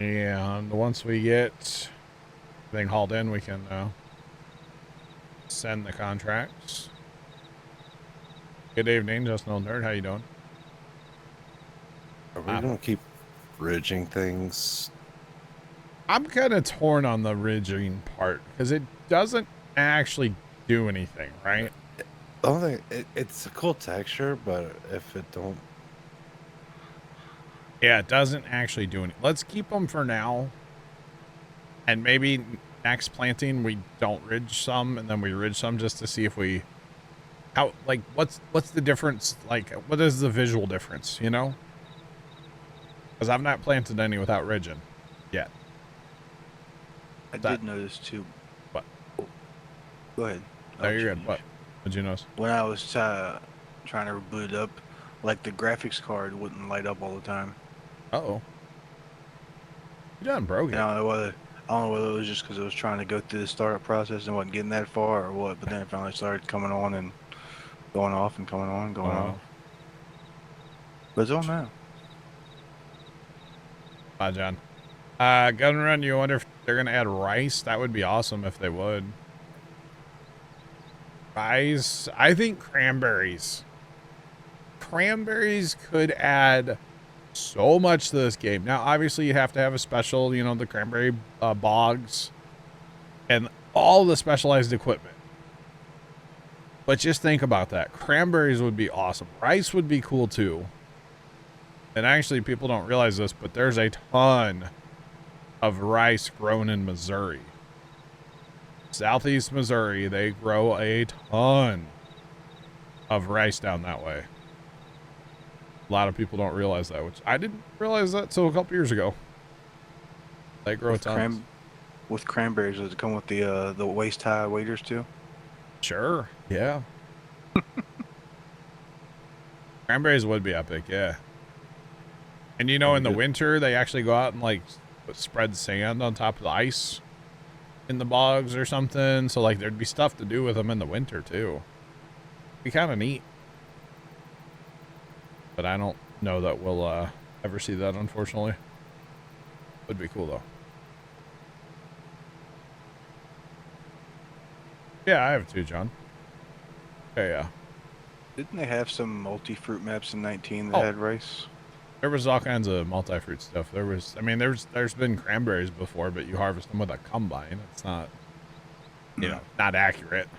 And once we get everything hauled in, we can send the contracts. Good evening, just no nerd. How you doing? Are we gonna keep ridging things? I'm kind of torn on the ridging part because it doesn't actually do anything, right? I don't think it's a cool texture, but if it don't, Yeah, it doesn't actually do any. Let's keep them for now. And maybe next planting we don't ridge some and then we ridge some just to see if we how like what's the difference, like what is the visual difference, you know? Because I've not planted any without ridging yet. I did notice too. What? Go ahead. No, I'll you're good. finish. What? What'd you notice? When I was trying to boot it up, like the graphics card wouldn't light up all the time. Uh-oh. You done broke it. And I don't know whether it was just because I was trying to go through the startup process and wasn't getting that far or what. But then it finally started coming on and going off and coming on and going off. But it's on now. Bye, John. Gun Run, you wonder if they're gonna add rice? That would be awesome if they would. Rice, I think cranberries. Cranberries could add so much to this game. Now, obviously, you have to have a special, you know, the cranberry bogs and all the specialized equipment. But just think about that. Cranberries would be awesome. Rice would be cool too. And actually, people don't realize this, but there's a ton of rice grown in Missouri. Southeast Missouri, they grow a ton of rice down that way. A lot of people don't realize that, which I didn't realize that till a couple years ago. They grow tons. With cranberries, does it come with the waist high waders too? Sure, yeah. Cranberries would be epic, yeah. And you know, in the winter, they actually go out and like spread sand on top of the ice in the bogs or something. So like there'd be stuff to do with them in the winter too. Be kind of neat. But I don't know that we'll ever see that, unfortunately. Would be cool though. Yeah, I have two, John. Okay, yeah. Didn't they have some multi-fruit maps in 19 that had rice? There was all kinds of multi-fruit stuff. There was, I mean, there's been cranberries before, but you harvest them with a combine. It's not, you know, not accurate.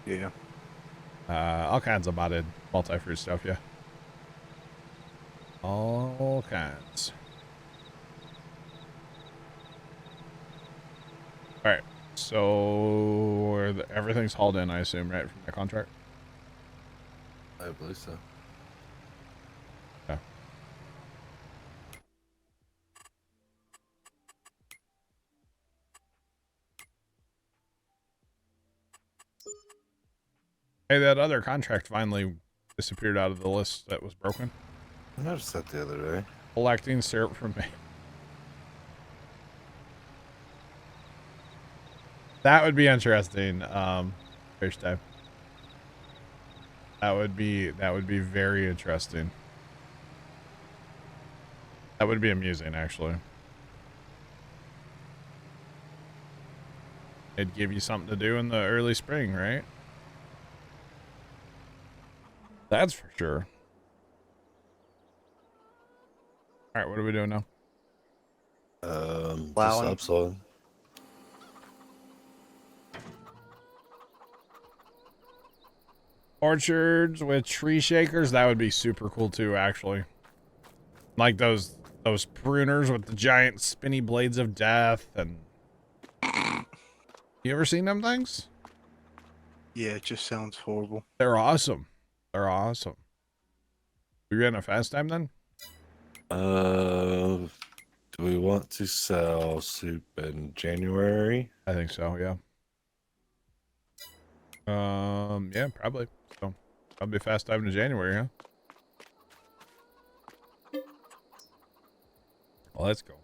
Yeah. All kinds of modded multi-fruit stuff, yeah. All kinds. All right, so everything's hauled in, I assume, right, from the contract? I believe so. Yeah. Hey, that other contract finally disappeared out of the list that was broken. I noticed that the other day. Collecting syrup from me. That would be interesting. First time. That would be very interesting. That would be amusing, actually. It'd give you something to do in the early spring, right? That's for sure. All right, what are we doing now? Just Plowing. upsoiling. Orchards with tree shakers, that would be super cool too, actually. Like those pruners with the giant spinny blades of death. And you ever seen them things? Yeah, it just sounds horrible. They're awesome. They're awesome. We ran a fast time then? Do we want to sell soup in January? I think so, yeah. Yeah, probably. So, probably fast time to January, huh? Well, let's go.